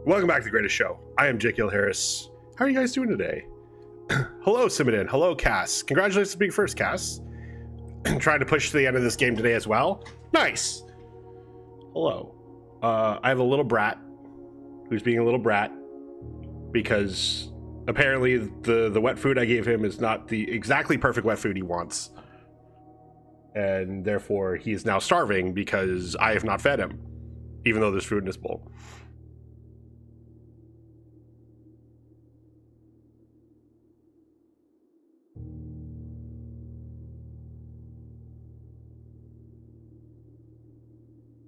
Welcome back to the greatest show. I am Jake Hill Harris. How are you guys doing today? Hello, Simodin. Hello, Cass. Congratulations on being first, Cass. Trying to push to the end of this game today as well. Nice. Hello. I have a little brat who's being a little brat because apparently the wet food I gave him is not the exactly perfect wet food he wants. And therefore he is now starving because I have not fed him, even though there's food in his bowl.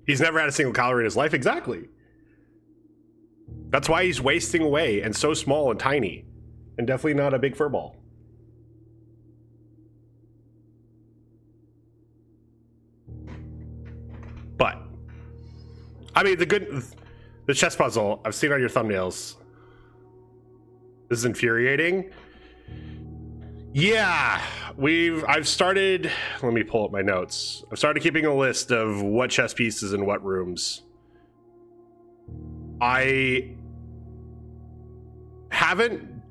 He's never had a single calorie in his life. Exactly. That's why he's wasting away and so small and tiny. And definitely not a big fur ball. But I mean, the chess puzzle I've seen on your thumbnails. This is infuriating. Yeah, I've started, let me pull up my notes. I've started keeping a list of what chess pieces in what rooms. I haven't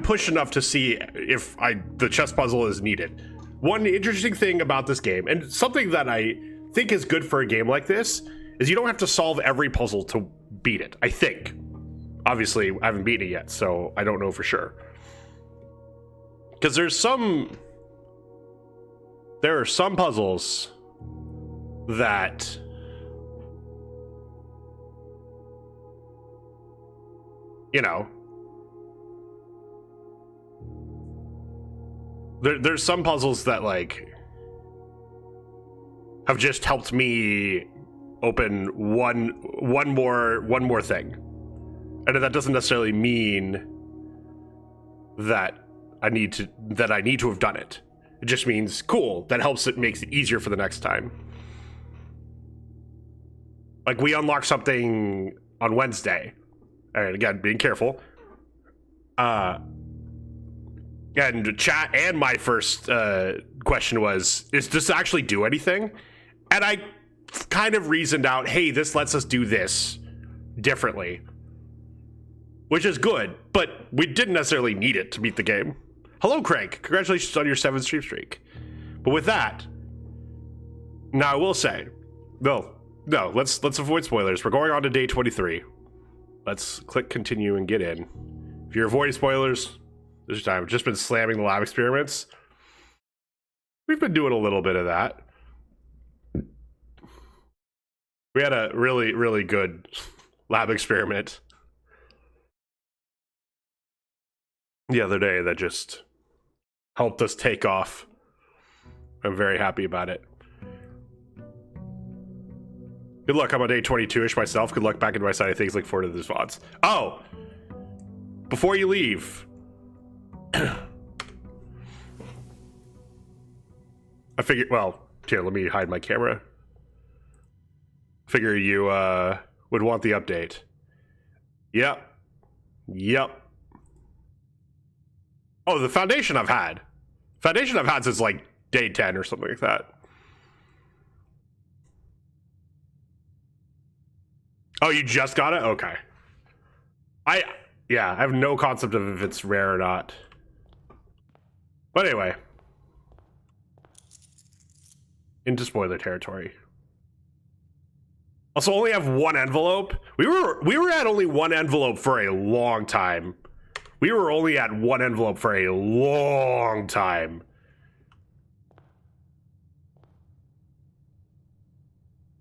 pushed enough to see if the chess puzzle is needed. One interesting thing about this game, and something that I think is good for a game like this, is you don't have to solve every puzzle to beat it, I think. Obviously, I haven't beaten it yet, so I don't know for sure. Because there are some puzzles that there's some puzzles that like have just helped me open one more thing. And that doesn't necessarily mean that I need to have done it. It just means, cool, that helps it makes it easier for the next time. Like, we unlocked something on Wednesday. And again, being careful. And chat and my first question was, does this actually do anything? And I kind of reasoned out, hey, this lets us do this differently. Which is good, but we didn't necessarily need it to beat the game. Hello, Craig. Congratulations on your 7th stream streak. But with that, now I will say, no, let's avoid spoilers. We're going on to day 23. Let's click continue and get in. If you're avoiding spoilers, there's your time. I've just been slamming the lab experiments. We've been doing a little bit of that. We had a really, really good lab experiment the other day that just helped us take off. I'm very happy about it. Good luck. I'm on day 22-ish myself. Good luck back into my side of things. Look forward to the VODs. Oh! Before you leave, I figured, well, here, let me hide my camera. I figure you would want the update. Yep. Oh, the foundation I've had. Foundation I've had since like day 10 or something like that. Oh, you just got it? Okay. I have no concept of if it's rare or not. But anyway. Into spoiler territory. Also only have one envelope. We were at only one envelope for a long time. We were only at one envelope for a long time.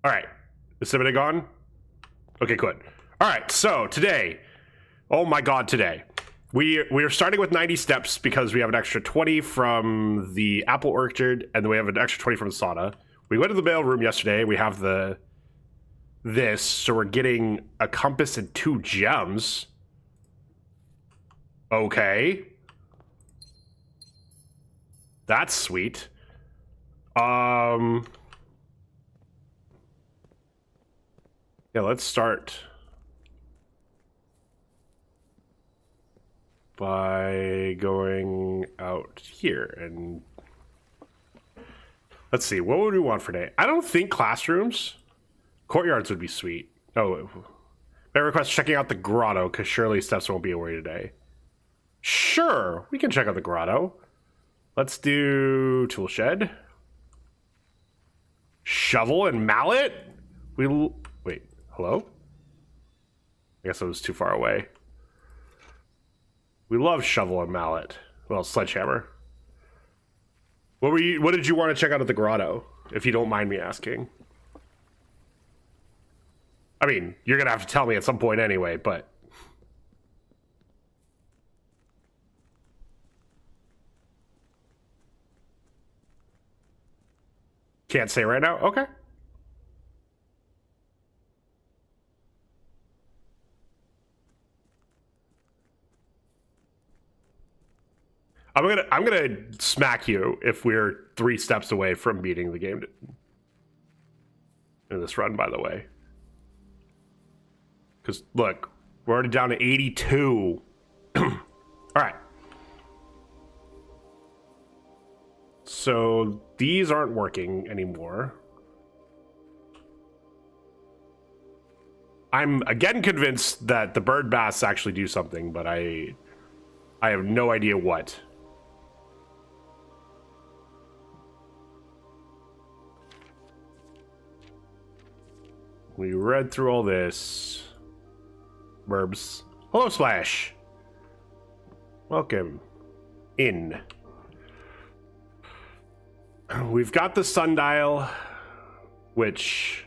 All right. Is somebody gone? Okay, good. All right, so today, oh my God, today. We are starting with 90 steps because we have an extra 20 from the apple orchard, and then we have an extra 20 from the sauna. We went to the mail room yesterday. We have this, so we're getting a compass and 2 gems. Okay. That's sweet. Yeah, let's start by going out here and let's see, what would we want for today? I don't think classrooms. Courtyards would be sweet. Oh, may I request checking out the grotto, because surely steps won't be a worry today. Sure, we can check out the grotto. Let's do tool shed. Shovel and mallet? Wait, hello? I guess I was too far away. We love shovel and mallet. Well, sledgehammer. What did you want to check out at the grotto, if you don't mind me asking? I mean, you're gonna have to tell me at some point anyway, but... Can't say right now? Okay. I'm gonna smack you if we're 3 steps away from beating the game in this run, by the way. Because look, we're already down to 82. All right. So these aren't working anymore. I'm again convinced that the bird baths actually do something, but I have no idea what. We read through all this. Burbs. Hello, Splash. Welcome in. We've got the sundial, which...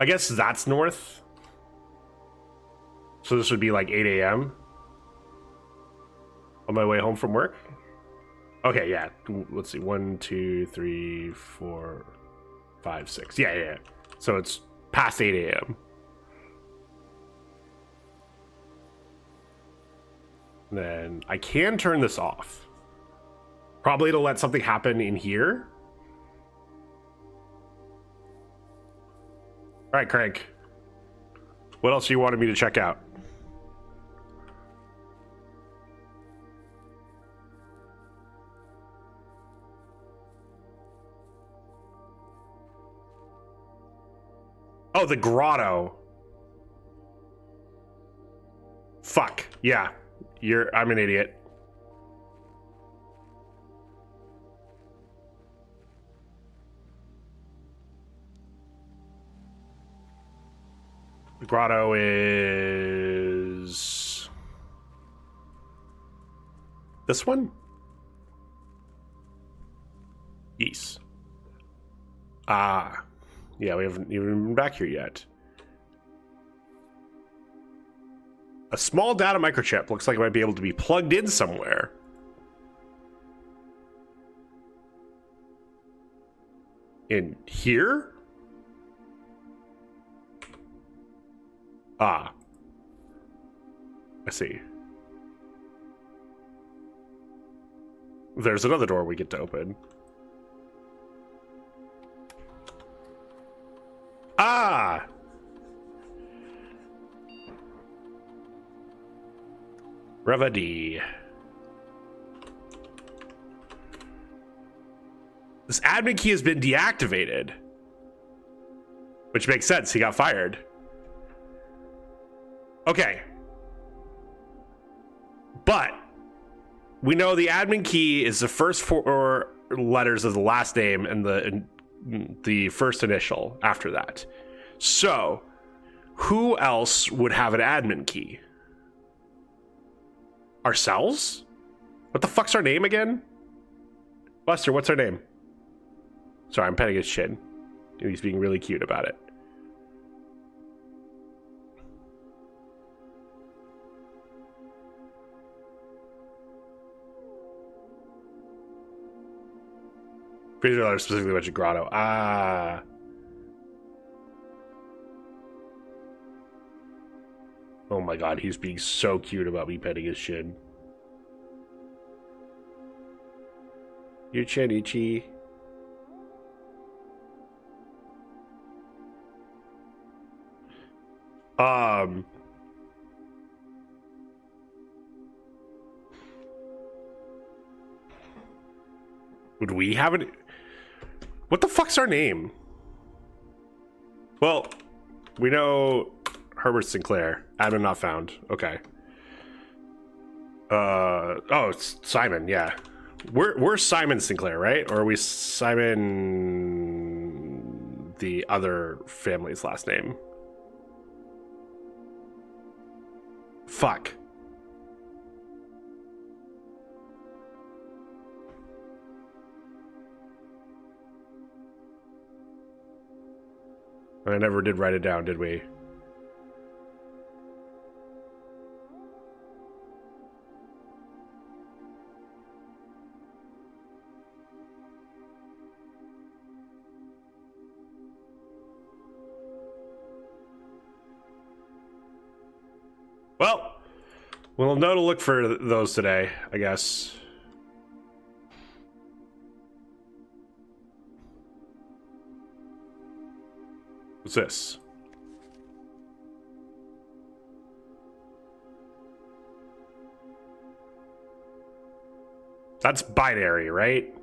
I guess that's north. So this would be like 8 a.m. on my way home from work. Okay, yeah. Let's see. 1, 2, 3, 4, 5, 6. Yeah. So it's past 8 a.m. Then I can turn this off. Probably to let something happen in here. All right, Craig. What else do you wanted me to check out? Oh, the grotto. Fuck. Yeah. I'm an idiot. The grotto is this one? Yes. Ah. Yeah, we haven't even been back here yet. A small data microchip looks like it might be able to be plugged in somewhere. In here? Ah. I see. There's another door we get to open. Ah! Revadi. This admin key has been deactivated. Which makes sense, he got fired. Okay. But we know the admin key is the first 4 letters of the last name and the first initial after that. So, who else would have an admin key? Ourselves? What the fuck's our name again? Buster, what's our name? Sorry, I'm petting his chin. He's being really cute about it. Pretty sure letter specifically about your grotto. Ah. Oh my god, he's being so cute about me petting his chin. Your chin itchy. Um, would we have it? What the fuck's our name? Well, we know Herbert Sinclair. Admin not found. Okay. Oh, it's Simon. Yeah, we're Simon Sinclair, right? Or are we Simon, the other family's last name? Fuck. I never did write it down, did we? Well, we'll know to look for those today, I guess. What's this? That's binary, right?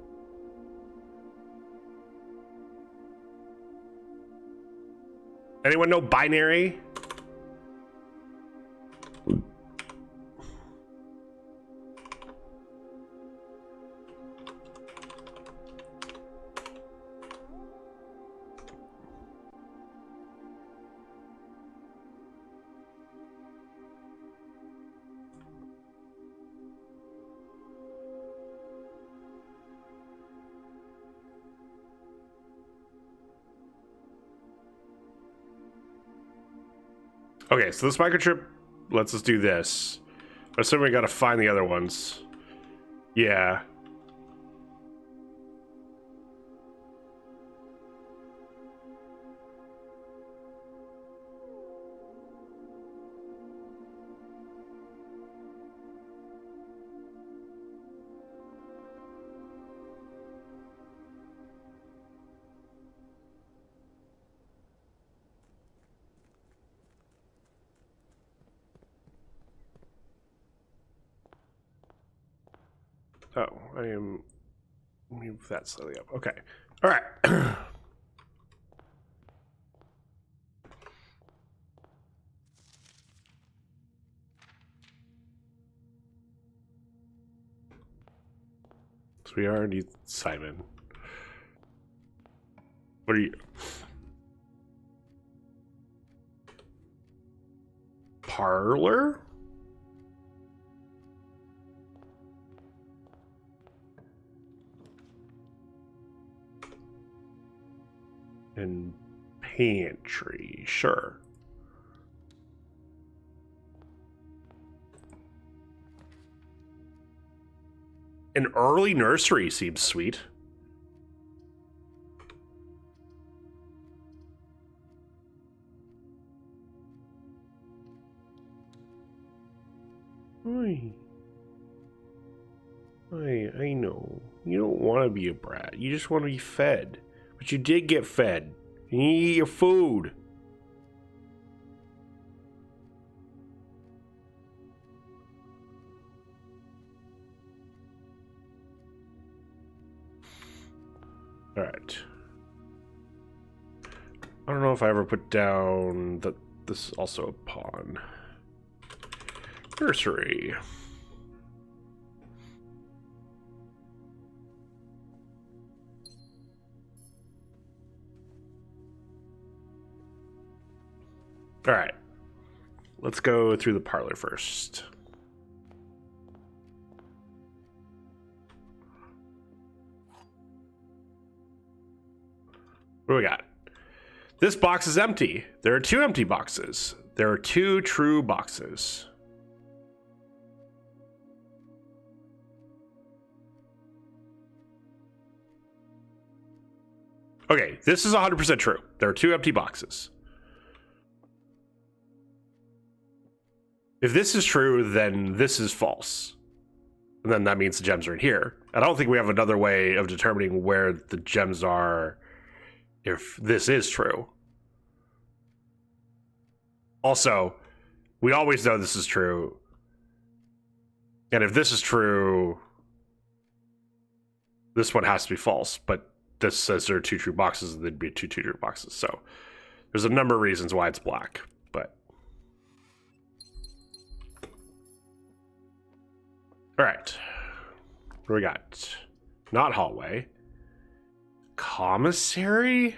Anyone know binary? Okay, so this microchip lets us do this. I assume we gotta find the other ones. Yeah. Oh, I am. Move that slightly up. Okay. All right. So we already Simon. What are you? Parlor? And pantry, sure. An early nursery seems sweet. I know. You don't want to be a brat. You just want to be fed. But you did get fed. You need to eat your food. Alright. I don't know if I ever put down that this is also a pawn. Nursery. All right, let's go through the parlor first. What do we got? This box is empty. There are 2 empty boxes. There are 2 true boxes. Okay, this is 100% true. There are 2 empty boxes. If this is true, then this is false. And then that means the gems are in here. And I don't think we have another way of determining where the gems are if this is true. Also, we always know this is true. And if this is true, this one has to be false. But this says there are 2 true boxes, and there'd be 2 true boxes. So there's a number of reasons why it's black. But all right, what do we got? Not hallway. Commissary?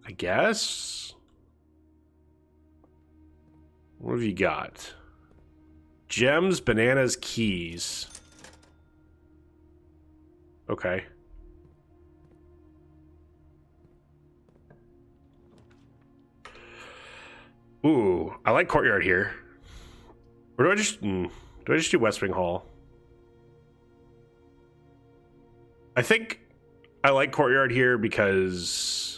I guess. What have you got? Gems, bananas, keys. Okay. Ooh, I like courtyard here. Or do I just do West Wing Hall? I think I like courtyard here because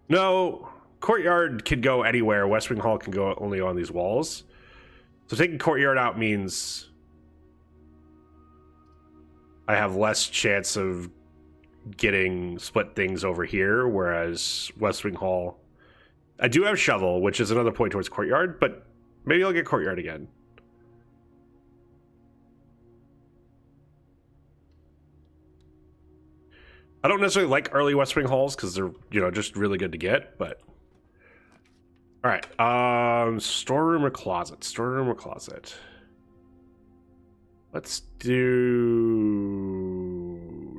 no, courtyard can go anywhere. West Wing Hall can go only on these walls. So taking courtyard out means I have less chance of getting split things over here, whereas West Wing Hall, I do have shovel, which is another point towards courtyard, but maybe I'll get courtyard again. I don't necessarily like early West Wing Halls because they're, you know, just really good to get, but all right. Storeroom or closet? Storeroom or closet? Let's do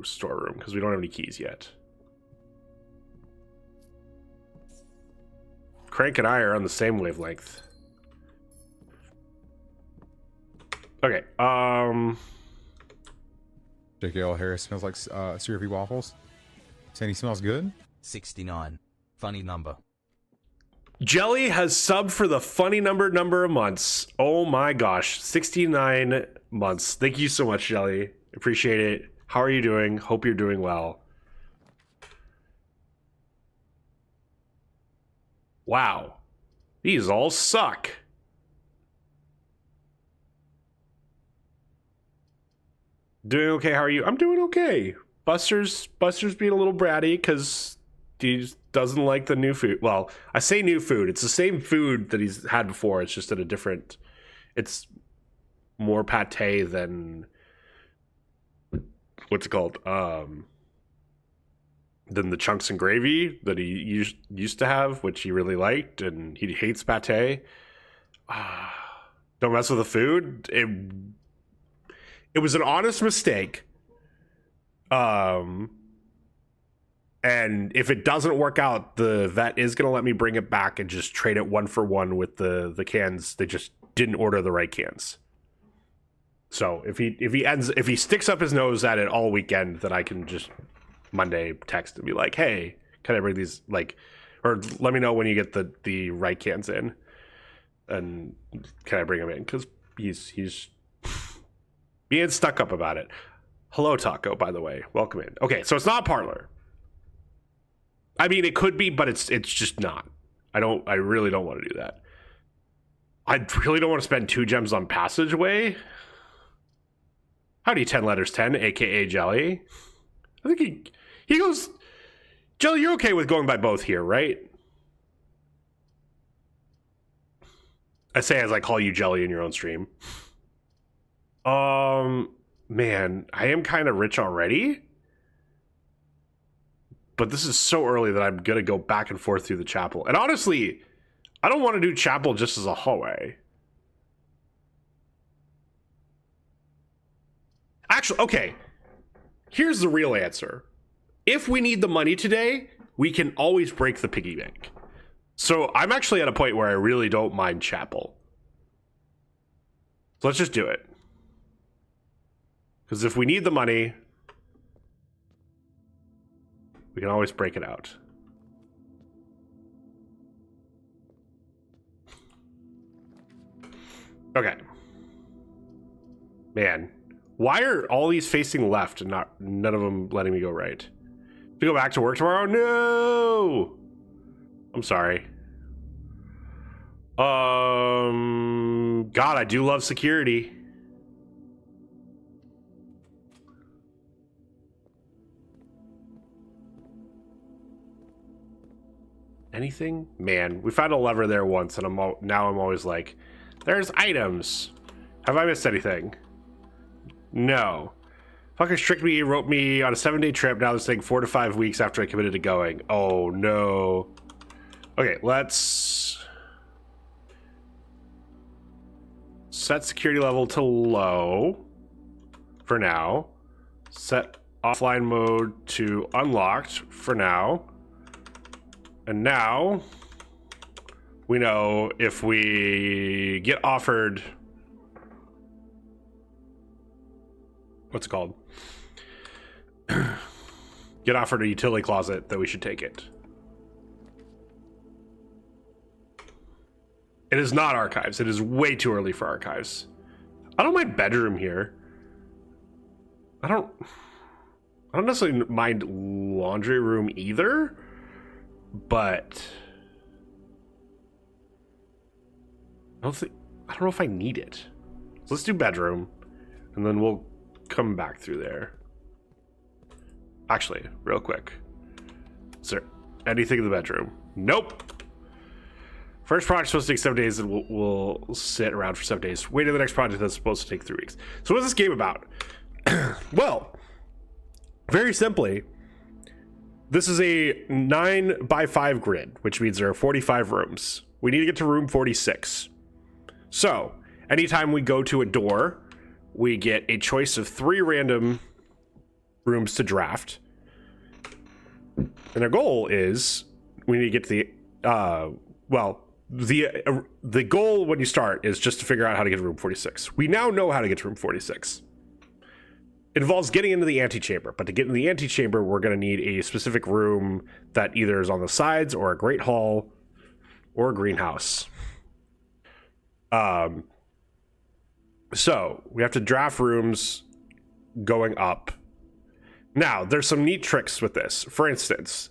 storeroom because we don't have any keys yet. Crank and I are on the same wavelength. Okay. JKL Harris smells like syrupy waffles. Saying he smells good. 69. Funny number. Jelly has subbed for the funny number of months. Oh my gosh, 69 months. Thank you so much, Jelly. Appreciate it. How are you doing? Hope you're doing well. Wow. These all suck. Doing okay, how are you? I'm doing okay. Buster's being a little bratty because he doesn't like the new food. Well, I say new food. It's the same food that he's had before. It's just at a different... It's more pate than... What's it called? Than the chunks and gravy that he used to have, which he really liked, and he hates pate. Don't mess with the food. It was an honest mistake. And if it doesn't work out, the vet is going to let me bring it back and just trade it 1 for 1 with the cans. They just didn't order the right cans. So if he sticks up his nose at it all weekend, then I can just Monday text and be like, hey, can I bring these, like, or let me know when you get the right cans in, and can I bring them in? Because he's being stuck up about it. Hello, Taco, by the way. Welcome in. Okay, so it's not parlor. I mean, it could be, but it's just not. I really don't want to do that. I really don't want to spend 2 gems on passageway. Howdy, 10 letters 10, aka Jelly. I think he goes, Jelly, you're okay with going by both here, right? I say as I call you Jelly in your own stream. Man, I am kind of rich already. But this is so early that I'm going to go back and forth through the chapel. And honestly, I don't want to do chapel just as a hallway. Actually, okay. Here's the real answer. If we need the money today, we can always break the piggy bank. So I'm actually at a point where I really don't mind chapel. So let's just do it. Because if we need the money, we can always break it out. Okay. Man, why are all these facing left and none of them letting me go right? To go back to work tomorrow? No! I'm sorry. God, I do love security. Anything? Man, we found a lever there once, and now I'm always like, there's items. Have I missed anything? No. Fucker tricked me, wrote me on a 7-day trip. Now they're saying 4 to 5 weeks after I committed to going. Oh, no. Okay, let's set security level to low for now. Set offline mode to unlocked for now. And now we know if we get offered, what's it called? Get offered a utility closet, that we should take it. It is not archives. It is way too early for archives. I don't mind bedroom here. I don't necessarily mind laundry room either, but I don't know if I need it. So let's do bedroom, and then we'll come back through there. Actually, real quick, is there anything in the bedroom? Nope. First project's supposed to take 7 days, and we'll sit around for 7 days. Wait till the next project that's supposed to take 3 weeks. So what's this game about? Well, very simply, this is a 9x5 grid, which means there are 45 rooms. We need to get to room 46. So anytime we go to a door, we get a choice of 3 random rooms to draft. And our goal is we need to get to the goal when you start is just to figure out how to get to room 46. We now know how to get to room 46. It involves getting into the antechamber, but to get in the antechamber, we're going to need a specific room that either is on the sides or a great hall or a greenhouse. So we have to draft rooms going up. Now, there's some neat tricks with this. For instance,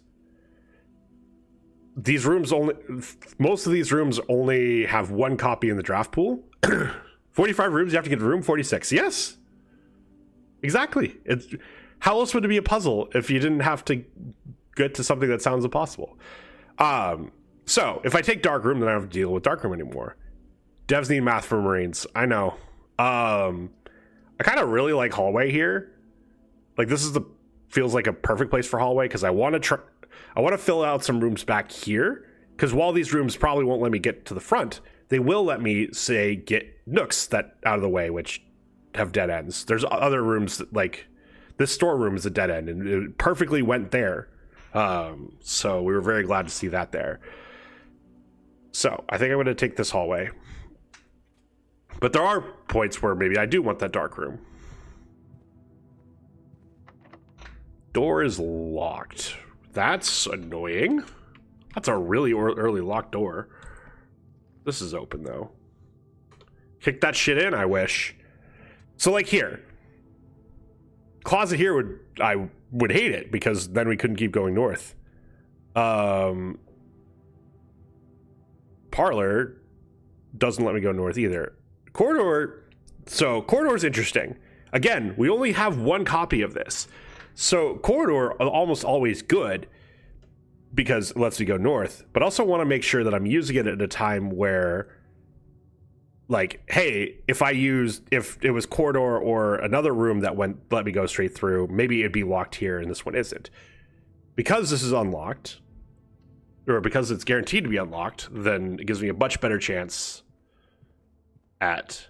most of these rooms only have 1 copy in the draft pool. 45 rooms, you have to get to room 46. Yes, exactly. How else would it be a puzzle if you didn't have to get to something that sounds impossible? So if I take dark room, then I don't have to deal with dark room anymore. Devs need math for Marines. I know. I kind of really like hallway here. Like this feels like a perfect place for hallway because I want to fill out some rooms back here, because while these rooms probably won't let me get to the front, they will let me, say, get nooks that out of the way, which have dead ends. There's other rooms that, like this storeroom is a dead end, and it perfectly went there. So we were very glad to see that there. So I think I'm going to take this hallway. But there are points where maybe I do want that dark room. Door is locked. That's annoying. That's a really early locked door. This is open though. Kick that shit in, I wish. So like here. Closet here I would hate it because then we couldn't keep going north. Parlor doesn't let me go north either. Corridor, so corridor is interesting. Again, we only have 1 copy of this. So corridor are almost always good because it lets me go north, but also want to make sure that I'm using it at a time where, like, hey, if it was corridor or another room that let me go straight through, maybe it'd be locked here and this one isn't. Because this is unlocked, or because it's guaranteed to be unlocked, then it gives me a much better chance at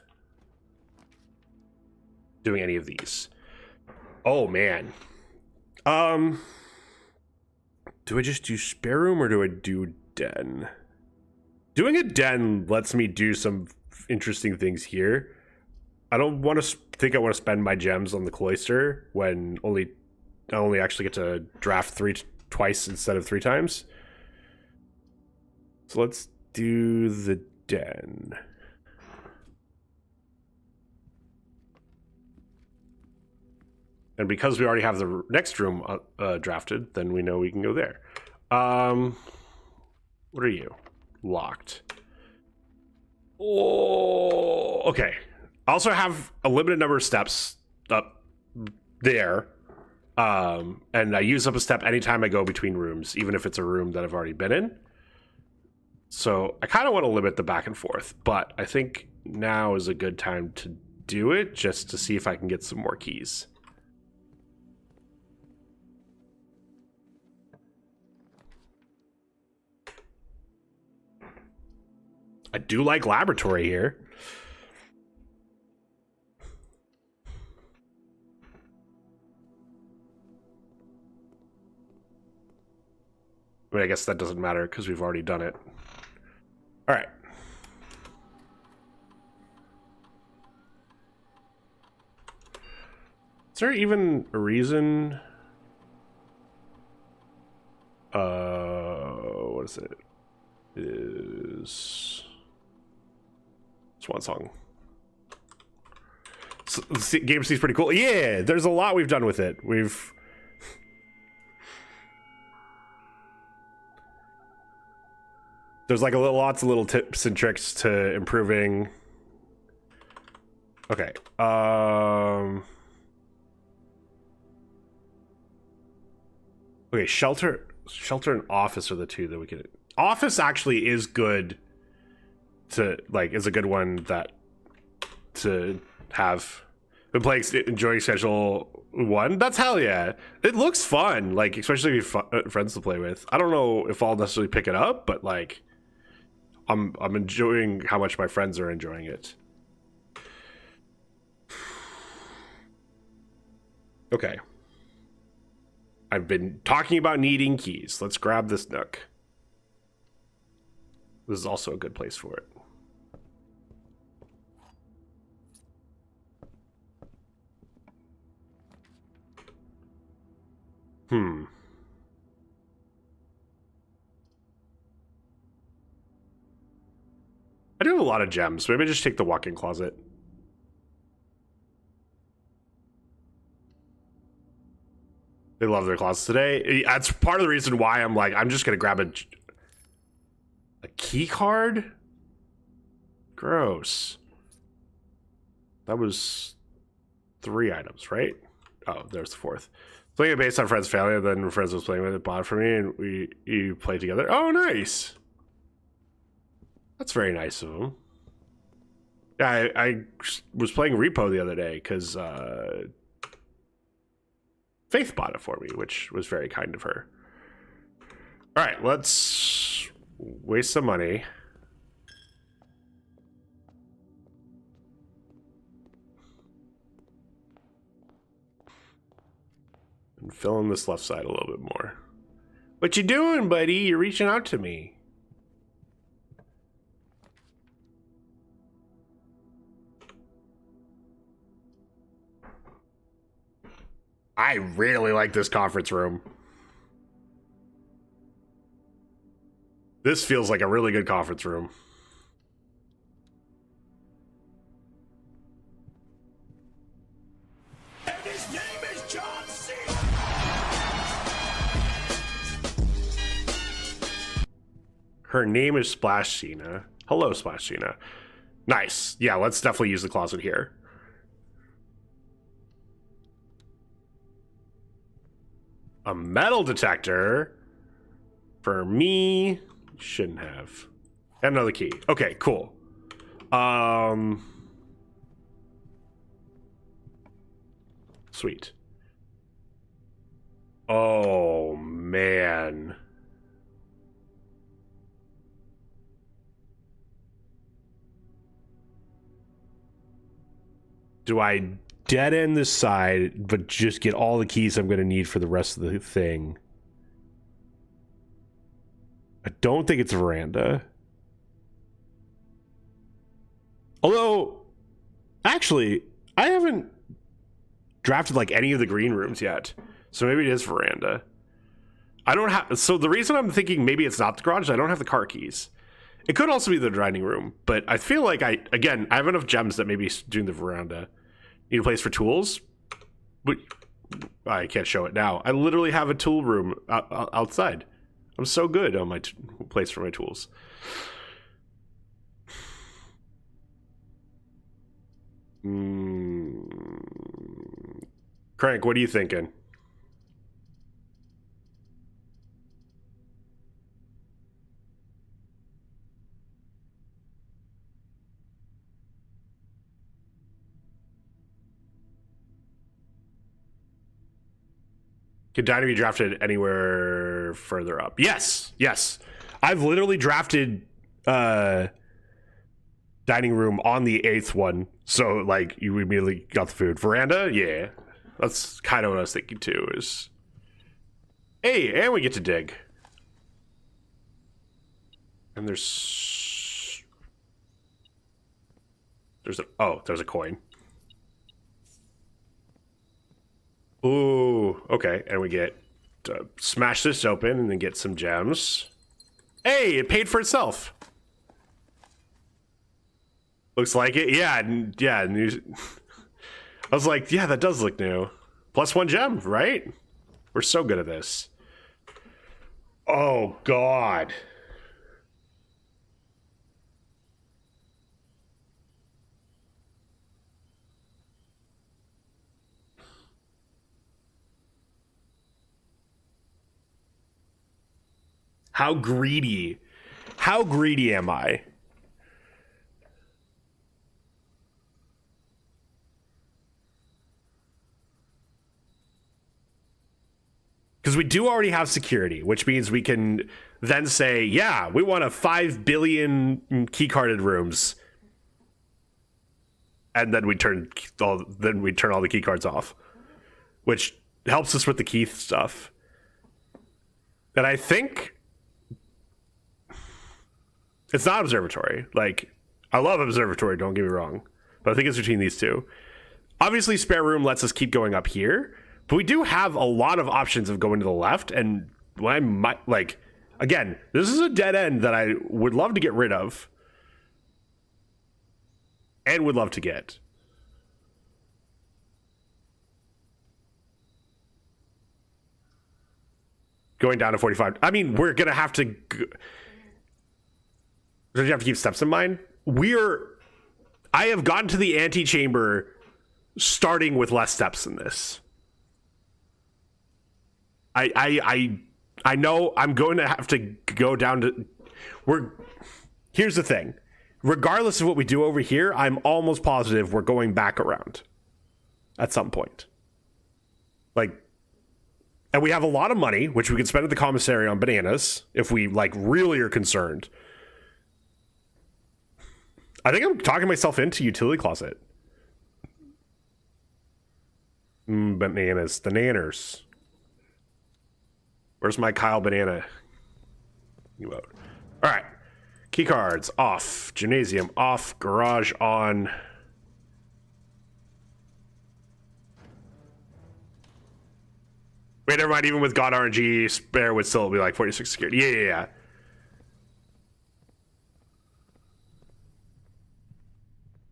doing any of these. Oh man. Do I just do spare room or do I do den? Doing a den lets me do some interesting things here. I don't want to think I want to spend my gems on the cloister when I only actually get to draft twice instead of 3 times. So let's do the den. And because we already have the next room drafted, then we know we can go there. What are you? Locked. Oh, okay. I also have a limited number of steps up there. And I use up a step anytime I go between rooms, even if it's a room that I've already been in. So I kind of want to limit the back and forth, but I think now is a good time to do it just to see if I can get some more keys. I do like laboratory here. I mean, I guess that doesn't matter because we've already done it. All right. Is there even a reason? What is it? It's one song. So, the game seems pretty cool. Yeah, there's a lot we've done with it. There's like lots of little tips and tricks to improving. Okay. Okay, shelter and office are the two that we can. Office actually is good to like is a good one that to have. Been playing enjoying schedule 1. That's hell yeah. It looks fun, like especially if you have friends to play with. I don't know if I'll necessarily pick it up, but like I'm enjoying how much my friends are enjoying it. Okay. I've been talking about needing keys. Let's grab this nook. This is also a good place for it. I do have a lot of gems. Maybe I just take the walk-in closet. They love their closets today. That's part of the reason why I'm like, I'm just gonna grab a key card. Gross. That was 3 items, right? Oh, there's the 4th. Playing it based on friends' family, then friends was playing with it, bought it for me, and we played together. Oh, nice. That's very nice of him. Yeah, I was playing Repo the other day because Faith bought it for me, which was very kind of her. All right, let's waste some money. And fill in this left side a little bit more. What you doing, buddy? You're reaching out to me. I really like this conference room. This feels like a really good conference room. And his name is John C. Her name is Splash Cena. Hello, Splash Cena. Nice. Yeah, let's definitely use the closet here. A metal detector for me. Shouldn't have. And another key. Okay, cool. Sweet. Oh man. Do I dead end this side, but just get all the keys I'm going to need for the rest of the thing? I don't think it's a veranda. Although, actually, I haven't drafted like any of the green rooms yet. So maybe it is veranda. I don't have, so the reason I'm thinking maybe it's not the garage is I don't have the car keys. It could also be the dining room, but I feel like I have enough gems that maybe doing the veranda. Need a place for tools? But I can't show it now. I literally have a tool room outside. I'm so good on my place for my tools. Crank, what are you thinking? Could dining be drafted anywhere further up? Yes, yes. I've literally drafted dining room on the 8th one, so like you immediately got the food. Veranda, yeah. That's kind of what I was thinking too. Is hey, and we get to dig. And there's a coin. Ooh, okay. And we get to smash this open and then get some gems. Hey, it paid for itself. Looks like it. Yeah, yeah. New. I was like, yeah, that does look new. +1 gem, right? We're so good at this. Oh, God. How greedy am I? Because we do already have security, which means we can then say, yeah, we want a 5 billion keycarded rooms. And then we turn all the key cards off, which helps us with the key stuff. And I think it's not observatory. Like, I love observatory, don't get me wrong, but I think it's between these two. Obviously, spare room lets us keep going up here, but we do have a lot of options of going to the left. And I might, like, again, this is a dead end that I would love to get rid of and would love to get. Going down to 45. I mean, we're going to have to... Don't you have to keep steps in mind? I have gotten to the antechamber starting with less steps than this. I know I'm going to have to go down to... Here's the thing. Regardless of what we do over here, I'm almost positive we're going back around at some point. Like, and we have a lot of money, which we can spend at the commissary on bananas if we, like, really are concerned. I think I'm talking myself into utility closet. Bananas. The nanners. Where's my Kyle banana? You out. All right. Key cards off. Gymnasium off. Garage on. Wait, never mind. Even with God RNG, spare would still be like 46 security. Yeah.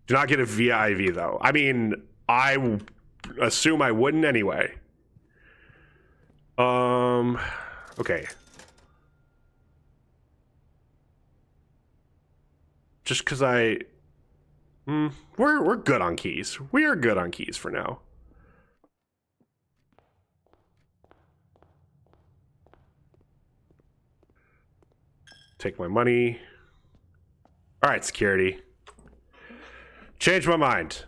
Do not get a VIV though. I mean, I assume I wouldn't anyway. Okay. Just because we're good on keys. We are good on keys for now. Take my money. All right, security. Change my mind.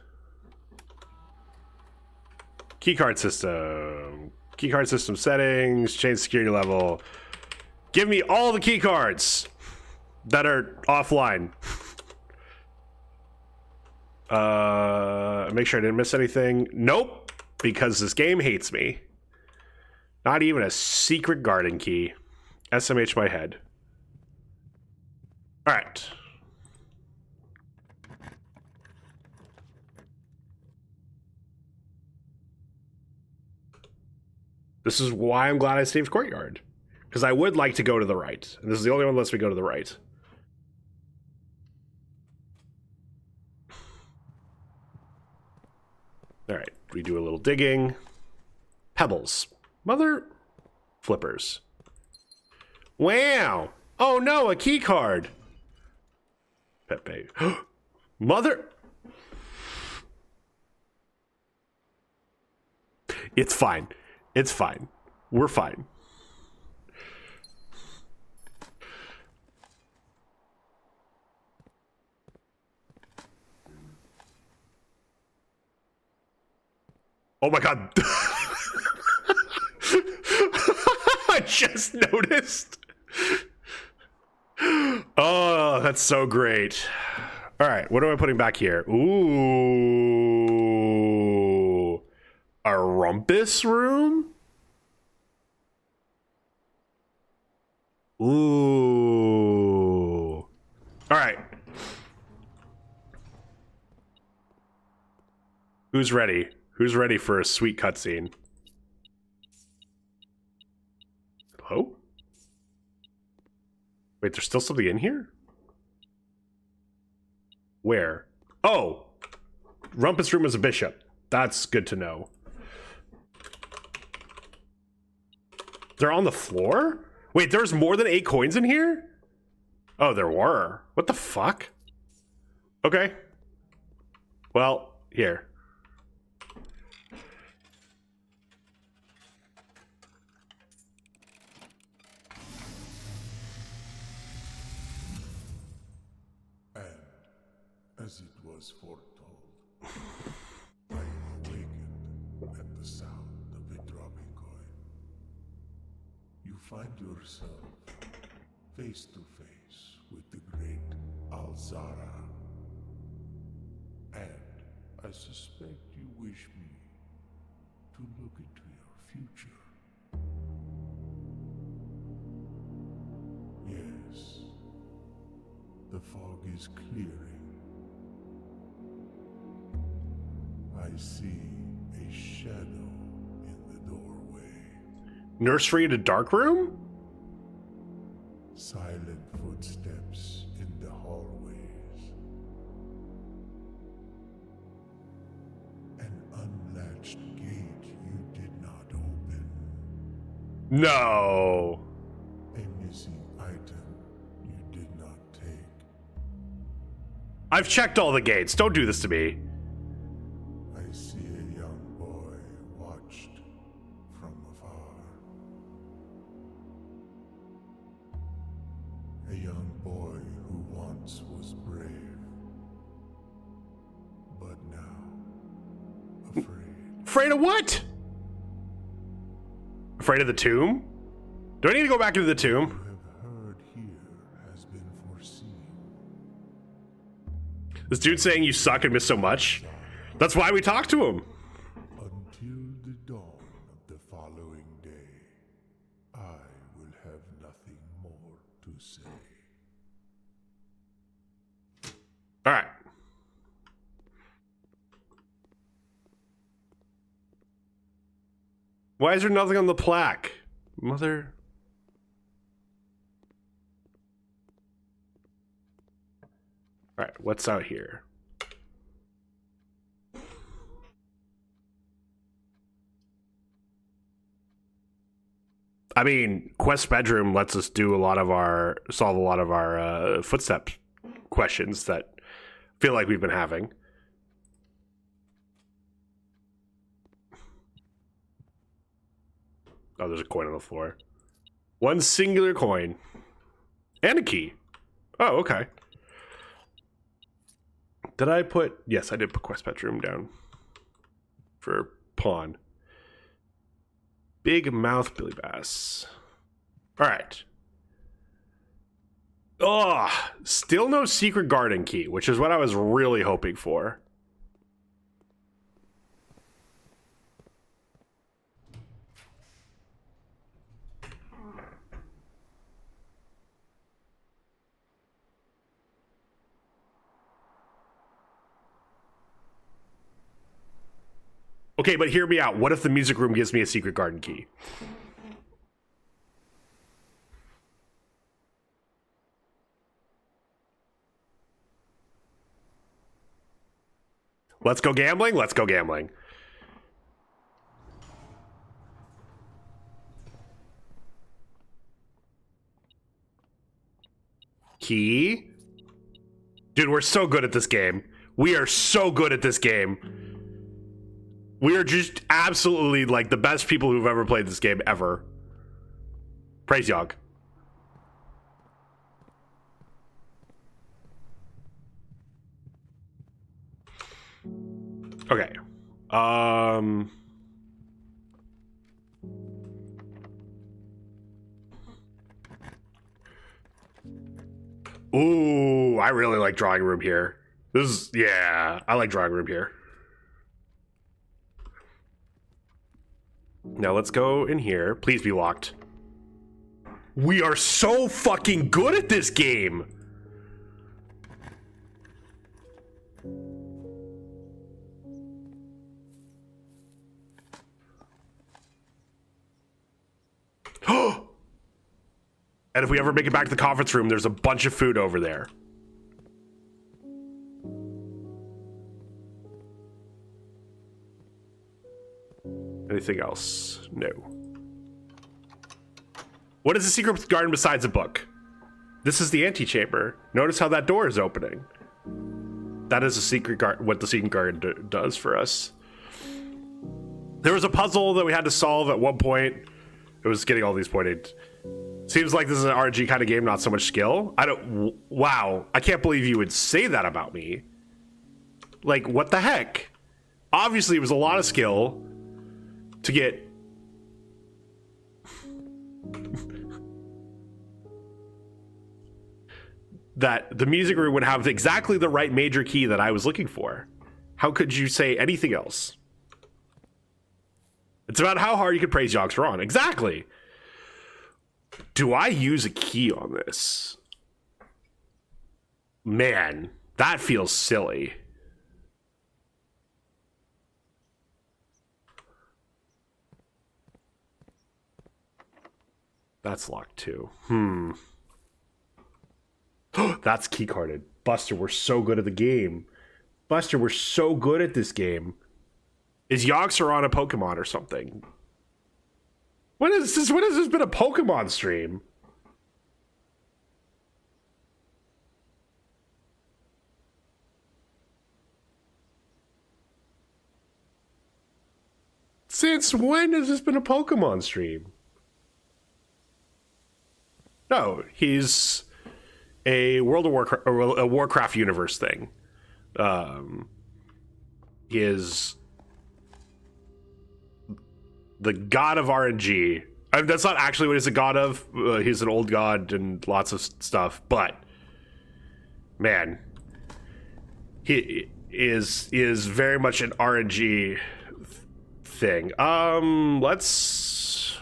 Keycard system. Keycard system settings. Change security level. Give me all the keycards that are offline. Make sure I didn't miss anything. Nope, because this game hates me. Not even a secret garden key. SMH my head. All right. This is why I'm glad I saved Courtyard. Because I would like to go to the right. And this is the only one that lets me go to the right. Alright, we do a little digging. Pebbles. Mother flippers. Wow! Oh no, a key card! Pepe. Mother... It's fine. It's fine. We're fine. Oh my god. just noticed. Oh, that's so great. All right, what am I putting back here? Ooh, a rumpus room? Ooh. All right. Who's ready? Who's ready for a sweet cutscene? Hello? Wait, there's still something in here? Where? Oh! Rumpus room is a bishop. That's good to know. They're on the floor? Wait, there's more than 8 coins in here? Oh, there were. What the fuck? Okay. Well, here. As it was foretold, I awakened at the sound of a dropping coin. You find yourself face to face with the great Alzara. And I suspect you wish me to look into your future. Yes, the fog is clearing. I see a shadow in the doorway. Nursery in a dark room? Silent footsteps in the hallways. An unlatched gate you did not open. No. A missing item you did not take. I've checked all the gates. Don't do this to me. I see a young boy watched from afar. A young boy who once was brave, but now afraid. Afraid of what? Afraid of the tomb? Do I need to go back into the tomb? You have heard here has been foreseen. This dude saying you suck and miss so much? That's why we talked to him. Until the dawn of the following day, I will have nothing more to say. All right. Why is there nothing on the plaque? Mother. All right, what's out here? I mean, Quest Bedroom lets us do solve a lot of our footstep questions that I feel like we've been having. Oh, there's a coin on the floor. One singular coin. And a key. Oh, okay. Did I put... Yes, I did put Quest Bedroom down. For pawn. Big mouth Billy Bass. Alright. Oh, still no secret garden key, which is what I was really hoping for. Okay, but hear me out. What if the music room gives me a secret garden key? Let's go gambling? Let's go gambling. Key? Dude, we're so good at this game. We are so good at this game. We are just absolutely like the best people who've ever played this game ever. Praise Yogg. Okay. Ooh, I really like drawing room here. This is, yeah, I like drawing room here. Now let's go in here. Please be locked. We are so fucking good at this game. And if we ever make it back to the conference room, there's a bunch of food over there. Anything else? No. What is the secret garden besides a book? This is the antechamber. Notice how that door is opening. That is a secret garden. What the secret garden does for us. There was a puzzle that we had to solve at one point. It was getting all these pointed. Seems like this is an RNG kind of game, not so much skill. I don't. Wow, I can't believe you would say that about me. Like, what the heck? Obviously, it was a lot of skill to get. That the music room would have exactly the right major key that I was looking for. How could you say anything else? It's about how hard you can praise Yogs for on. Exactly. Do I use a key on this? Man, that feels silly. That's locked too. That's keycarded. Buster, we're so good at the game. Buster, we're so good at this game. Is Yogsor on a Pokemon or something? When has this been a Pokemon stream? Since when has this been a Pokemon stream? No, he's a World of Warcraft, or a Warcraft universe thing. He is the god of RNG. I mean, that's not actually what he's a god of. He's an old god and lots of stuff. But man, he is very much an RNG thing. Let's.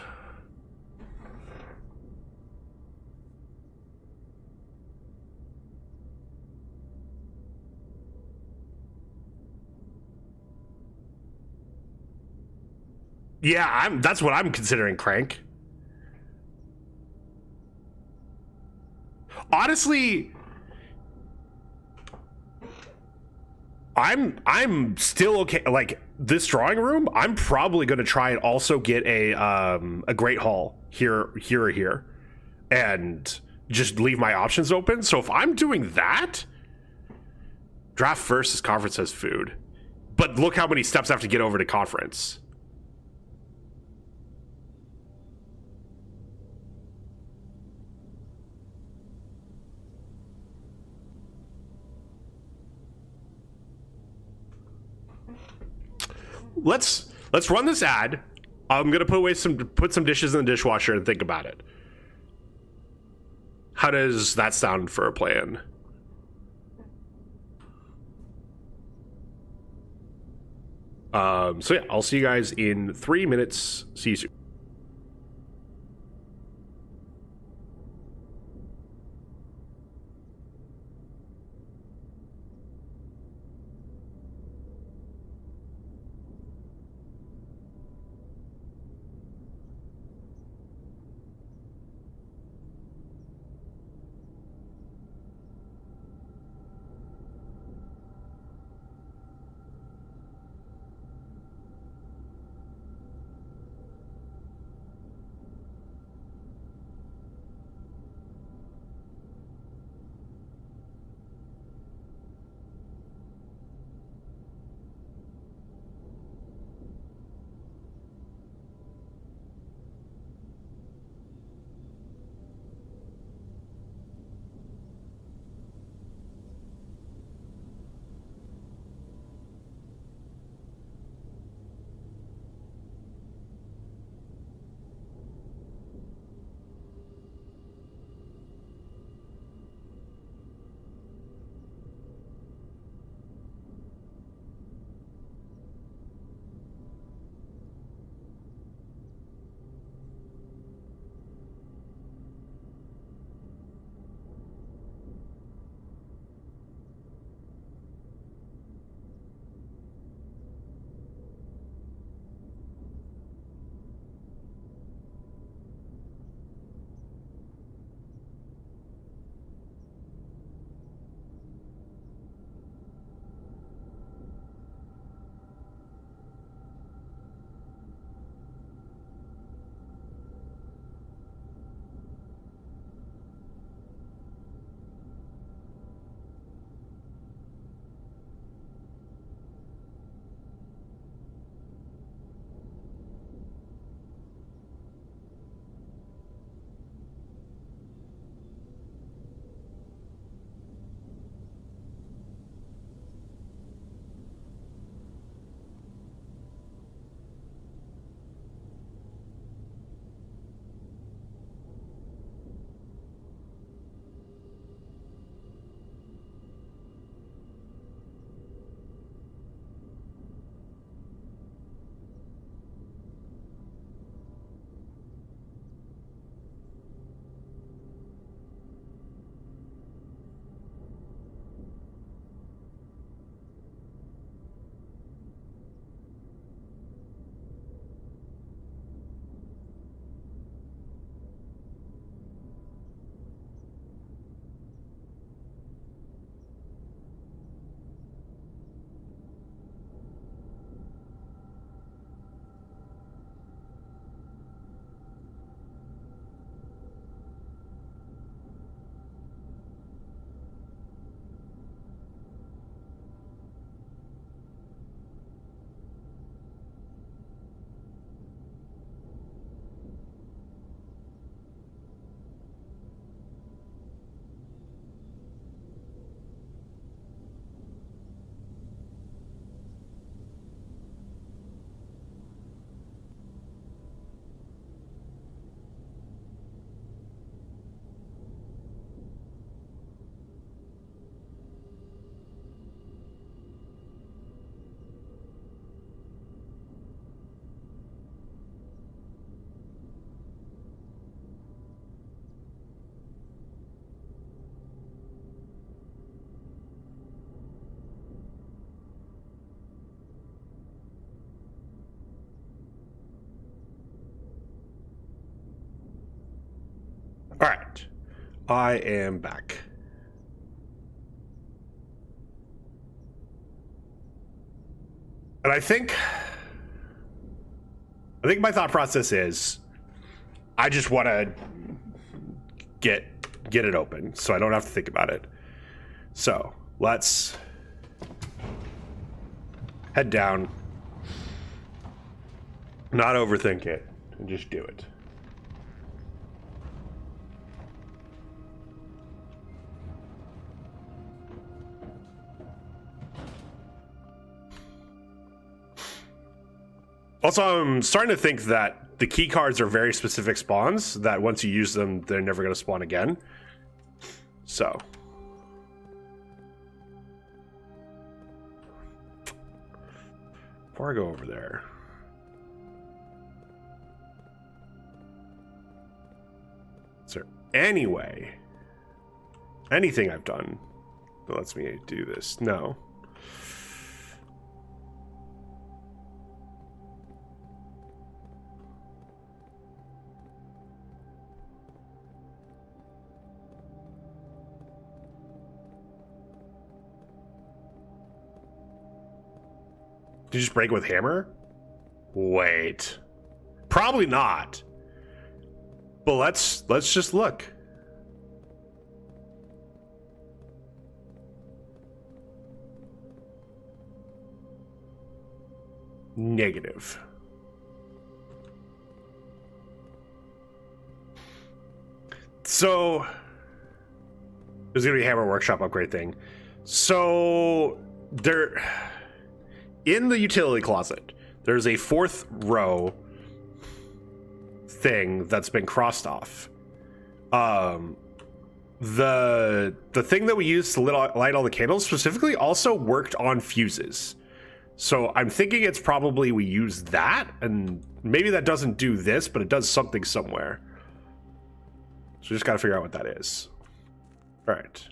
Yeah, that's what I'm considering, Crank. Honestly, I'm still okay. Like this drawing room, I'm probably going to try and also get a Great Hall here or here, and just leave my options open. So if I'm doing that, draft versus conference has food, but look how many steps I have to get over to conference. Let's run this ad. I'm gonna put some dishes in the dishwasher and think about it. How does that sound for a plan? So yeah, I'll see you guys in 3 minutes. See you soon. I am back. And I think my thought process is I just want to get it open so I don't have to think about it. So let's head down, not overthink it, and just do it. Also, I'm starting to think that the key cards are very specific spawns that once you use them, they're never going to spawn again. So. Before I go over there. Is there anything I've done that lets me do this? No. Did you just break it with hammer? Wait. Probably not. But let's just look. Negative. So there's gonna be a hammer workshop upgrade thing. So there, in the utility closet, there's a 4th row thing that's been crossed off. The thing that we used to light all the candles specifically also worked on fuses. So I'm thinking it's probably we use that, and maybe that doesn't do this, but it does something somewhere. So we just gotta figure out what that is. All right.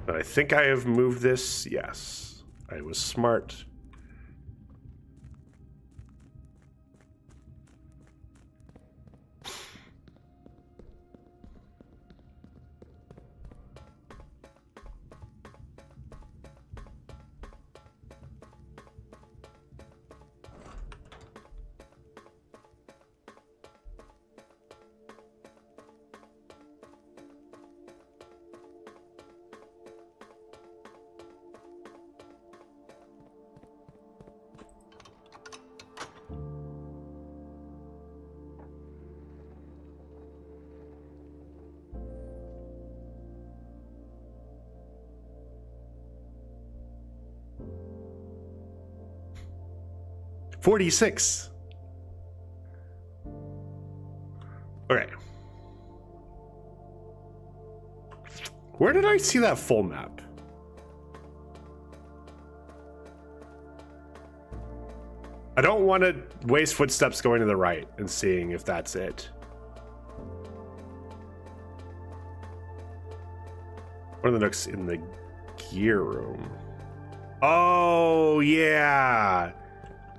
I think I have moved this. Yes, I was smart. $46. Okay. Where did I see that full map? I don't want to waste footsteps going to the right and seeing if that's it. What are the nooks in the gear room? Oh, yeah.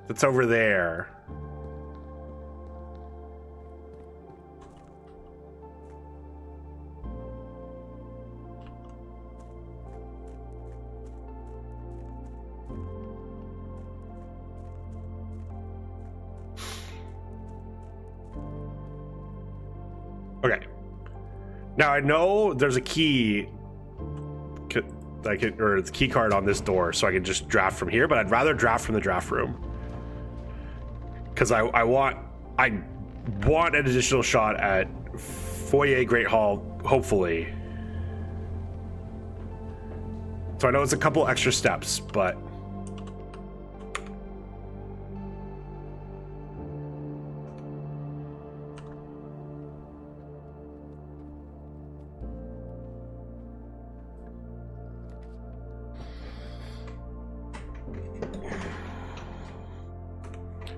That's over there. Okay. Now I know there's a key, or the key card on this door, so I can just draft from here. But I'd rather draft from the draft room because I want an additional shot at Foyer Great Hall, hopefully. So I know it's a couple extra steps, but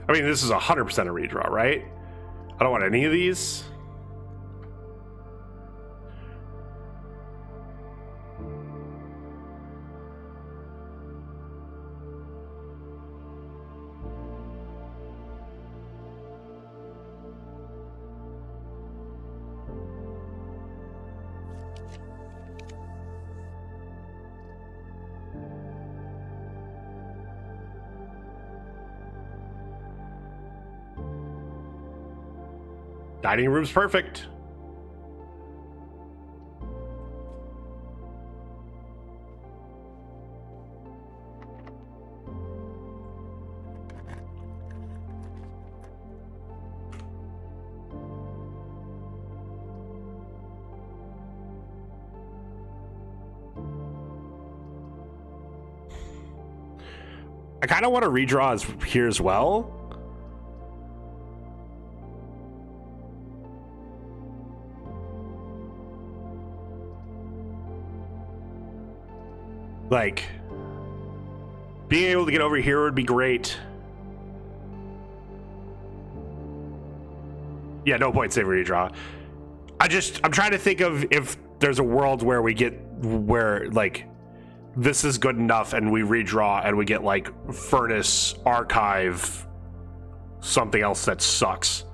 I mean, this is 100% a redraw, right? I don't want any of these. Dining room's perfect. I kind of want to redraw here as well. Like, being able to get over here would be great. Yeah, no point save redraw. I'm trying to think of if there's a world where like this is good enough and we redraw and we get like furnace, archive, something else that sucks.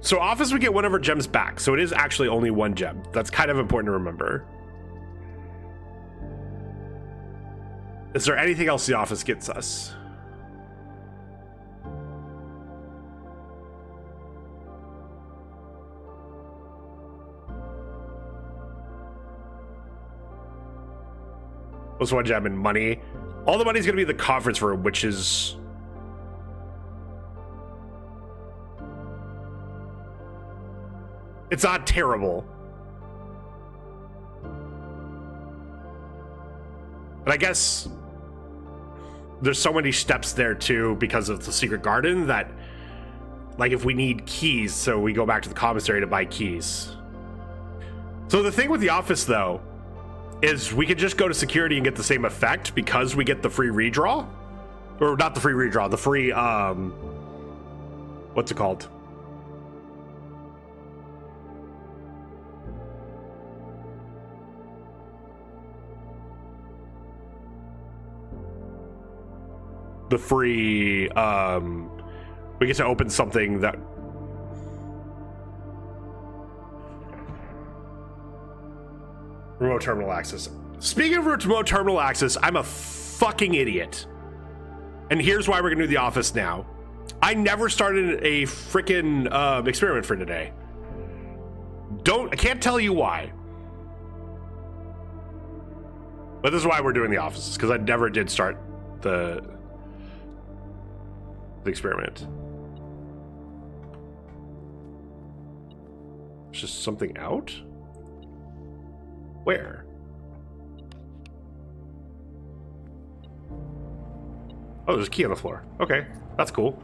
So office, we get one of our gems back, so it is actually only one gem. That's kind of important to remember. Is there anything else the office gets us? What's one gem in money? All the money's gonna be in the conference room, which is... It's not terrible. But I guess there's so many steps there too because of the secret garden that, like, if we need keys, so we go back to the commissary to buy keys. So the thing with the office though is we could just go to security and get the same effect because we get the free redraw, or not the free redraw, the free what's it called? The free we get to open something that remote terminal access. Speaking of remote terminal access, I'm a fucking idiot, and here's why we're gonna do the office now. I never started a freaking experiment for today. I can't tell you why, but this is why we're doing the offices, because I never did start the experiment. It's just something out? Where? Oh, there's a key on the floor. Okay, that's cool.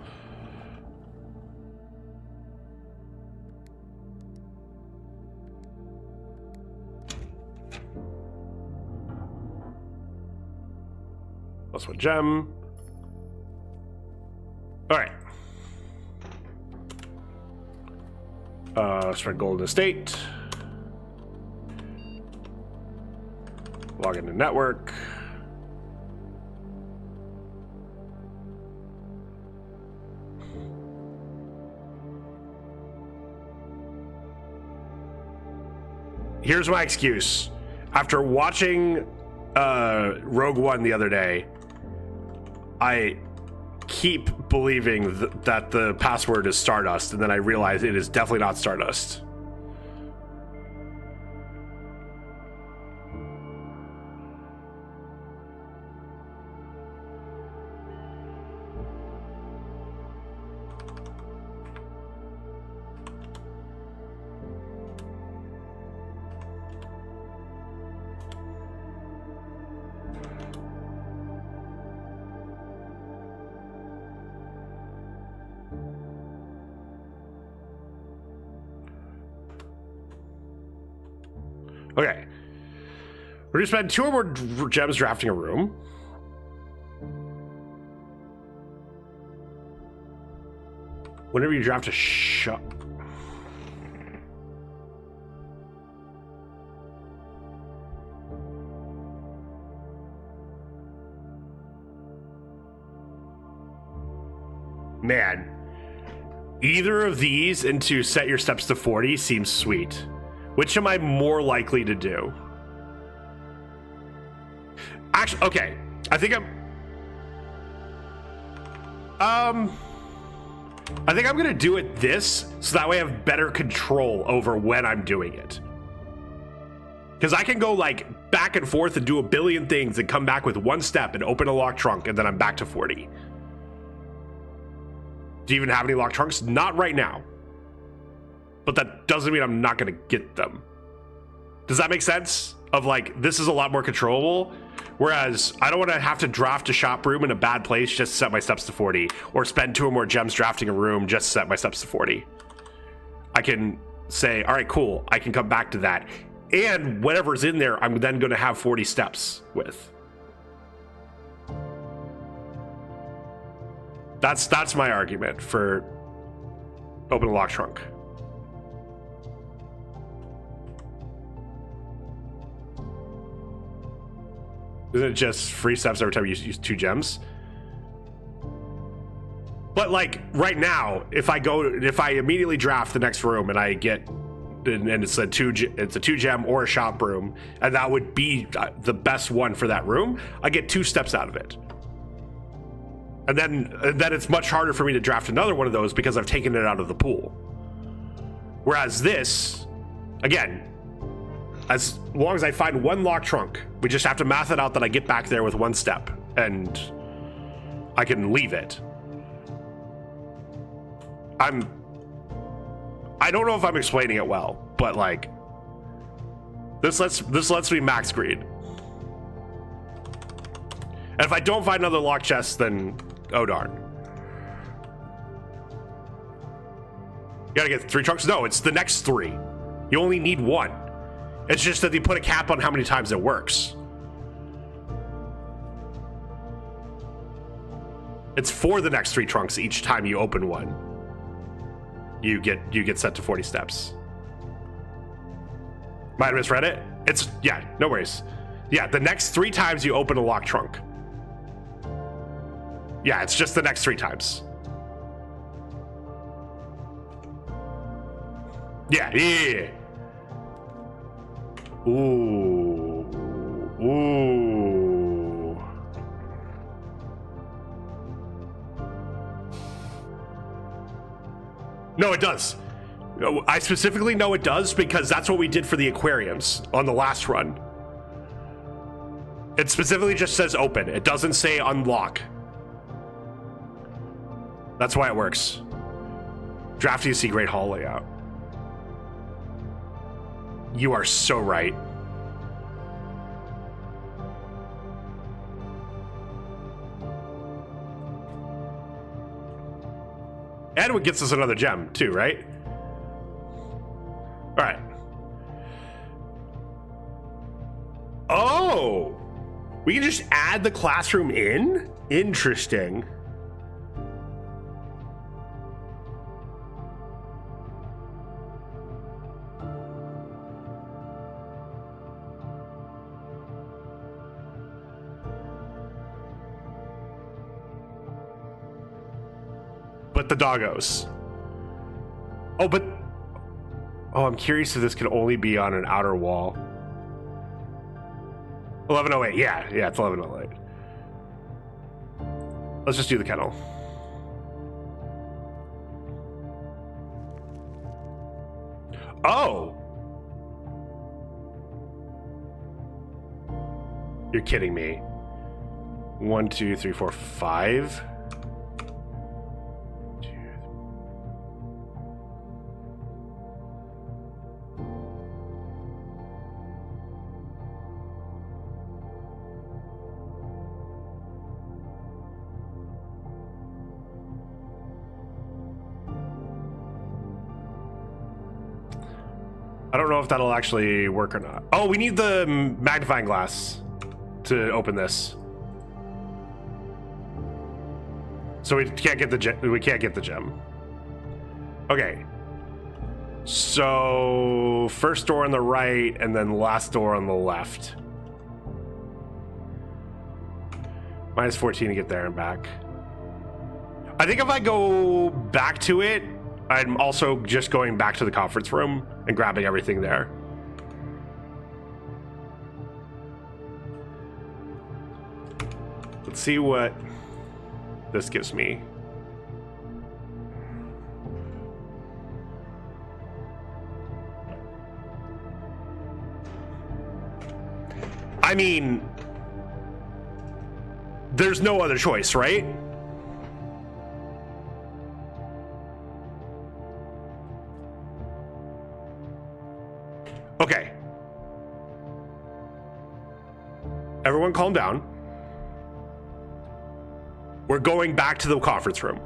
Plus one gem. All right. Spread Golden Estate. Log into network. Here's my excuse. After watching Rogue One the other day, I keep believing that the password is Stardust, and then I realize it is definitely not Stardust. Okay. We're gonna spend 2 or more gems drafting a room. Whenever you draft a shop. Man. Either of these into set your steps to 40 seems sweet. Which am I more likely to do? Actually, okay. I think I'm gonna do it this, so that way I have better control over when I'm doing it. Because I can go like back and forth and do a billion things and come back with one step and open a locked trunk, and then I'm back to 40. Do you even have any locked trunks? Not right now. But that doesn't mean I'm not gonna get them. Does that make sense? Of like, this is a lot more controllable. Whereas I don't want to have to draft a shop room in a bad place just to set my steps to 40, or spend 2 or more gems drafting a room just to set my steps to 40. I can say, all right, cool. I can come back to that. And whatever's in there, I'm then going to have 40 steps with. That's my argument for open a lock trunk. Isn't it just free steps every time you use 2 gems? But like right now, if I immediately draft the next room and I get, and it's a 2 gem or a shop room, and that would be the best one for that room, I get 2 steps out of it. And then it's much harder for me to draft another one of those because I've taken it out of the pool. Whereas this, again, as long as I find one locked trunk, we just have to math it out that I get back there with 1 step and I can leave it. I don't know if I'm explaining it well, but like this lets me max greed. And if I don't find another locked chest, then oh darn. You gotta get 3 trunks? No, it's the next 3. You only need 1. It's just that they put a cap on how many times it works. It's for the next 3 trunks each time you open one. You get set to 40 steps. Might have misread it. It's, yeah, no worries. Yeah, the next 3 times you open a locked trunk. Yeah, it's just the next 3 times. Yeah. Ooh. No, it does. I specifically know it does because that's what we did for the aquariums on the last run. It specifically just says open. It doesn't say unlock. That's why it works. Drafty to see Great Hall layout. You are so right. And it gets us another gem too, right? All right. Oh, we can just add the classroom in? Interesting. But the doggos. Oh, I'm curious if this can only be on an outer wall. 1108, yeah, it's 1108. Let's just do the kennel. Oh! You're kidding me. 1, 2, 3, 4, 5. I don't know if that'll actually work or not. Oh, we need the magnifying glass to open this. So we can't get the gem. Okay. So first door on the right and then last door on the left. -14 to get there and back. I think if I go back to it I'm also just going back to the conference room and grabbing everything there. Let's see what this gives me. I mean, there's no other choice, right? Okay. Everyone calm down. We're going back to the conference room.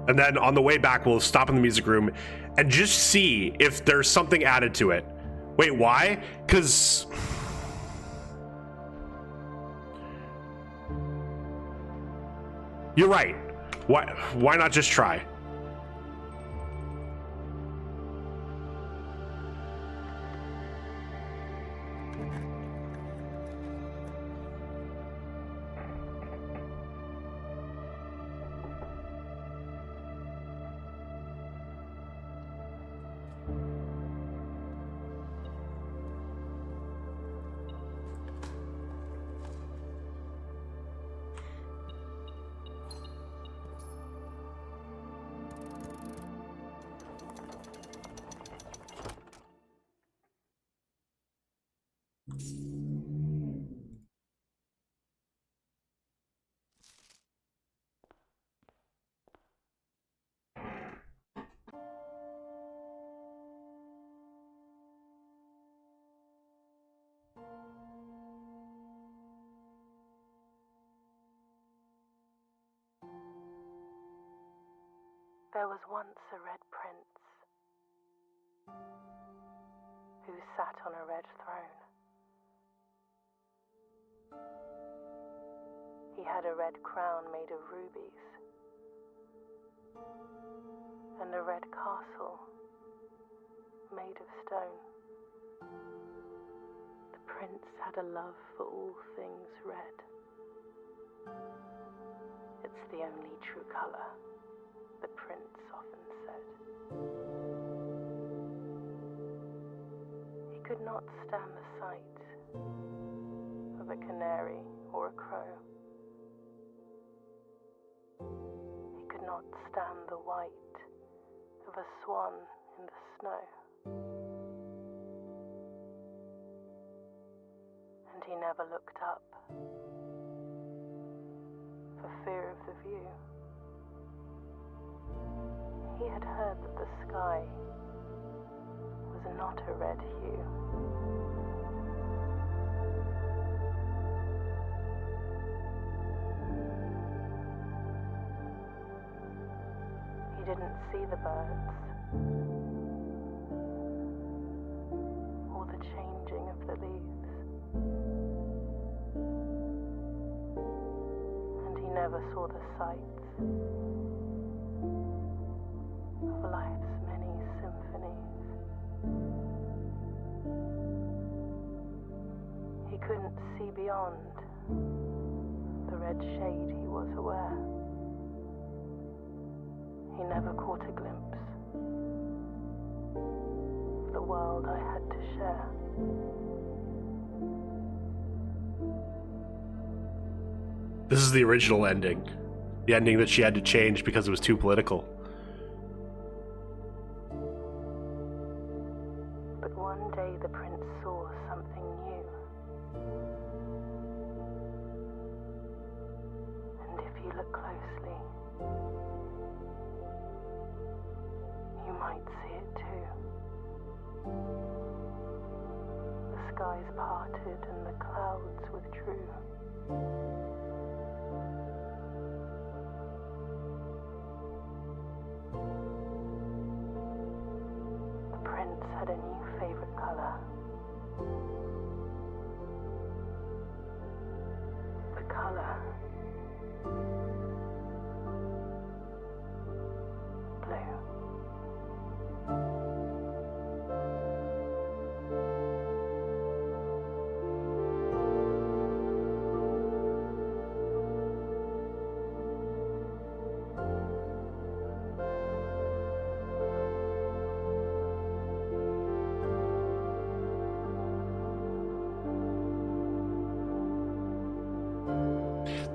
And then on the way back, we'll stop in the music room and just see if there's something added to it. Wait, why? Because... You're right. Why not just try? There was once a red prince who sat on a red throne. He had a red crown made of rubies and a red castle made of stone. The prince had a love for all things red. It's the only true color, the prince often said. He could not stand the sight of a canary or a crow. He could not stand the white of a swan in the snow. And he never looked up for fear of the view. He had heard that the sky was not a red hue. He didn't see the birds or the changing of the leaves, and he never saw the sights of life's many symphonies. He couldn't see beyond the red shade he was aware. He never caught a glimpse of the world I had to share. This is the original ending. The ending that she had to change because it was too political. But one day the prince saw something new. And if you look closely, you might see it too. The skies parted and the clouds withdrew. The prince had a new favorite color. The color blue.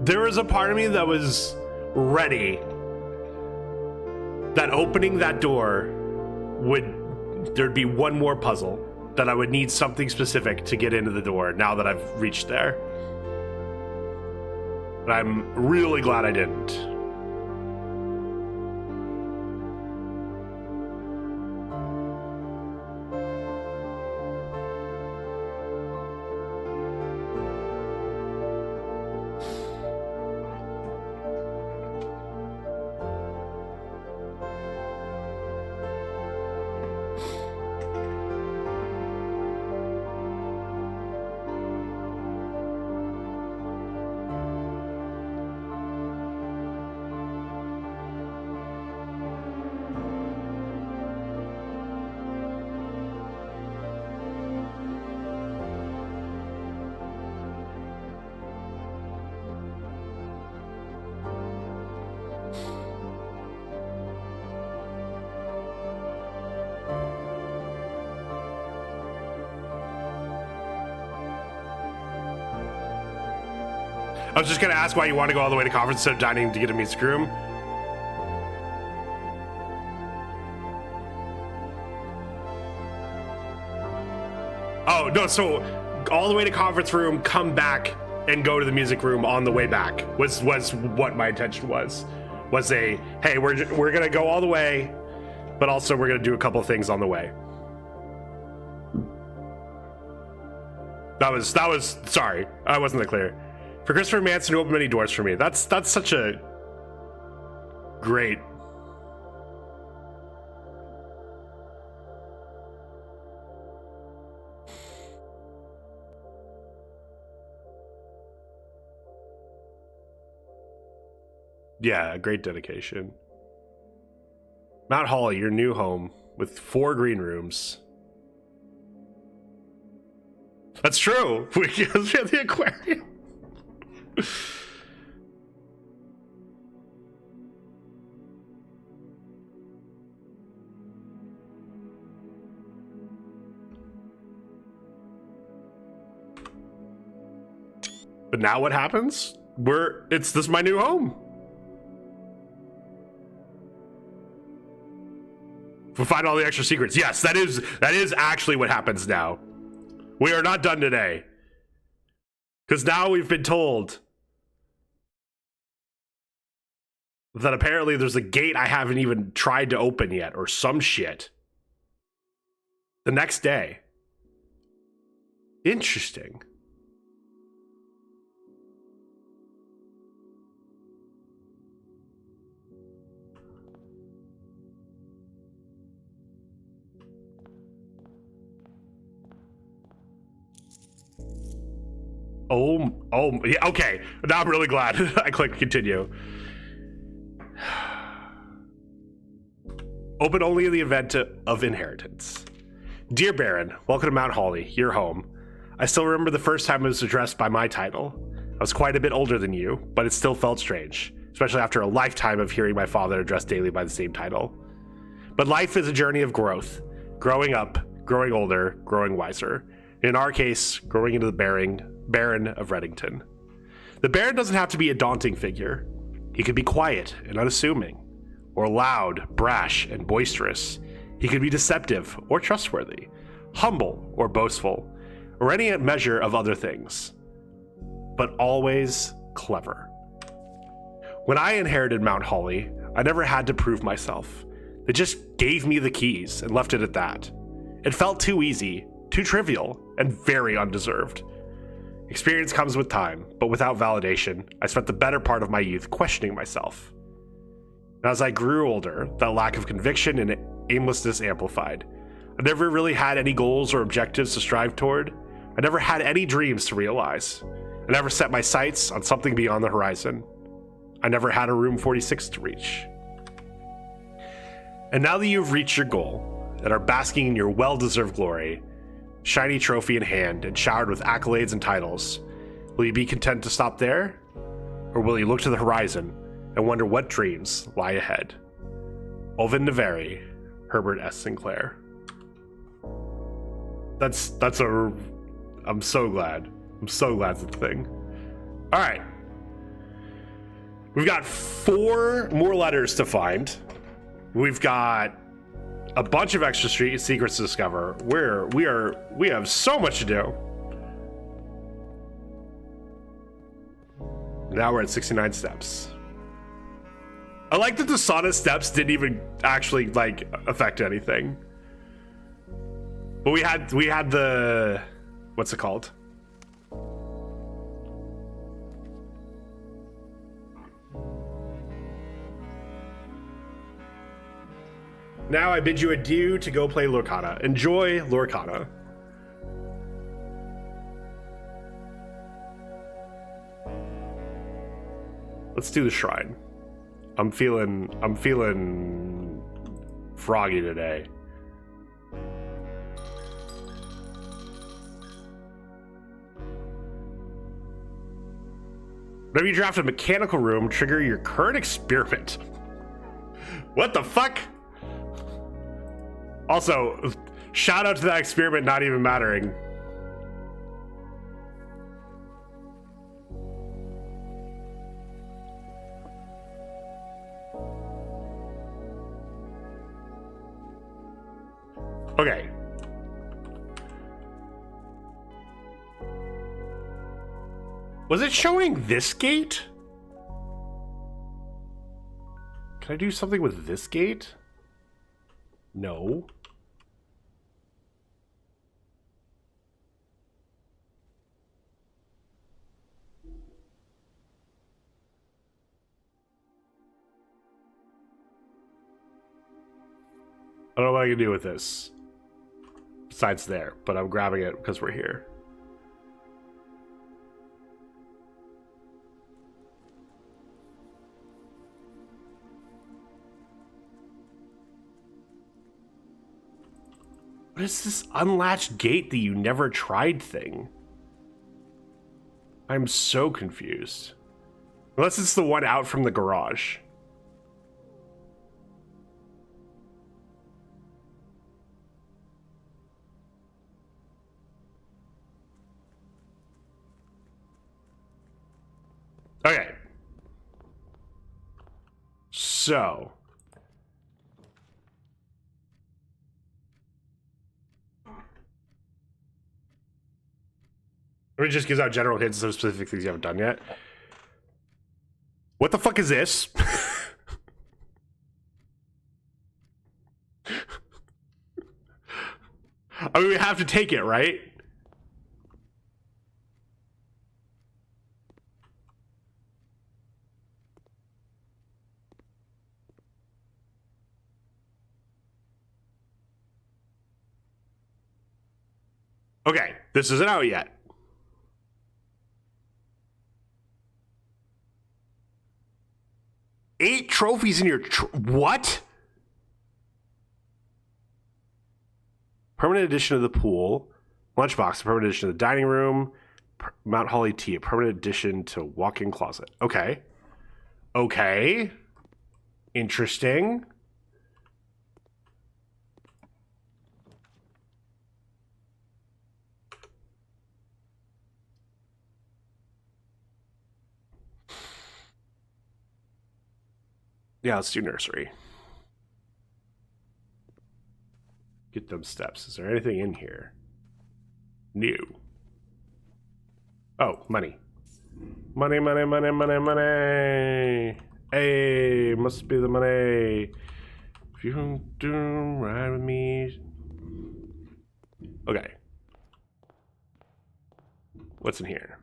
There was a part of me that was ready that opening that door there'd be one more puzzle, that I would need something specific to get into the door now that I've reached there. But I'm really glad I didn't. I was just gonna ask why you want to go all the way to conference instead of dining to get a music room. Oh, no, so all the way to conference room, come back, and go to the music room on the way back was what my intention was. Was a, hey, we're gonna go all the way, but also we're gonna do a couple things on the way. That was sorry, I wasn't that clear. For Christopher Manson to open many doors for me. That's such a great. Yeah, great dedication. Mount Holly, your new home with 4 green rooms. That's true. We have the aquarium. But now what happens? This is my new home. We'll find all the extra secrets. Yes, that is actually what happens now. We are not done today. Because now we've been told that apparently there's a gate I haven't even tried to open yet, or some shit. The next day. Interesting. Oh, yeah, okay. Now I'm really glad I clicked continue. Open only in the event of inheritance. Dear Baron, welcome to Mount Holly, your home. I still remember the first time I was addressed by my title. I was quite a bit older than you, but it still felt strange, especially after a lifetime of hearing my father addressed daily by the same title. But life is a journey of growth. Growing up, growing older, growing wiser. In our case, growing into the Baron of Reddington. The Baron doesn't have to be a daunting figure. He could be quiet and unassuming, or loud, brash, and boisterous. He could be deceptive or trustworthy, humble or boastful, or any measure of other things, but always clever. When I inherited Mount Holly, I never had to prove myself. They just gave me the keys and left it at that. It felt too easy, too trivial, and very undeserved. Experience comes with time, but without validation, I spent the better part of my youth questioning myself. And as I grew older, that lack of conviction and aimlessness amplified. I never really had any goals or objectives to strive toward. I never had any dreams to realize. I never set my sights on something beyond the horizon. I never had a room 46 to reach. And now that you've reached your goal and are basking in your well-deserved glory, shiny trophy in hand and showered with accolades and titles, will you be content to stop there? Or will you look to the horizon and wonder what dreams lie ahead? Ovid Naveri, Herbert S. Sinclair. I'm so glad. I'm so glad it's a thing. All right. We've got 4 more letters to find. We've got a bunch of extra street secrets to discover. We have so much to do. Now we're at 69 steps. I like that the Sauna steps didn't even actually like affect anything. But we had the, what's it called? Now I bid you adieu to go play Lorcana. Enjoy Lorcana. Let's do the shrine. I'm feeling froggy today. Whenever you draft a mechanical room, trigger your current experiment. What the fuck? Also, shout out to that experiment not even mattering. Okay. Was it showing this gate? Can I do something with this gate? No. I don't know what I can do with this. Besides there, but I'm grabbing it because we're here. What is this unlatched gate that you never tried thing? I'm so confused. Unless it's the one out from the garage. Okay. So. It just gives out general hints of specific things you haven't done yet. What the fuck is this? I mean, we have to take it, right? Okay, this isn't out yet. Eight trophies in your what? Permanent addition to the pool, lunchbox, a permanent addition to the dining room, Mount Holly tea, a permanent addition to walk-in closet. Okay. Okay. Interesting. Yeah, let's do nursery. Get them steps. Is there anything in here? New. Oh, money. Money, money, money, money, money. Hey, must be the money. If you don't do right with me. Okay. What's in here?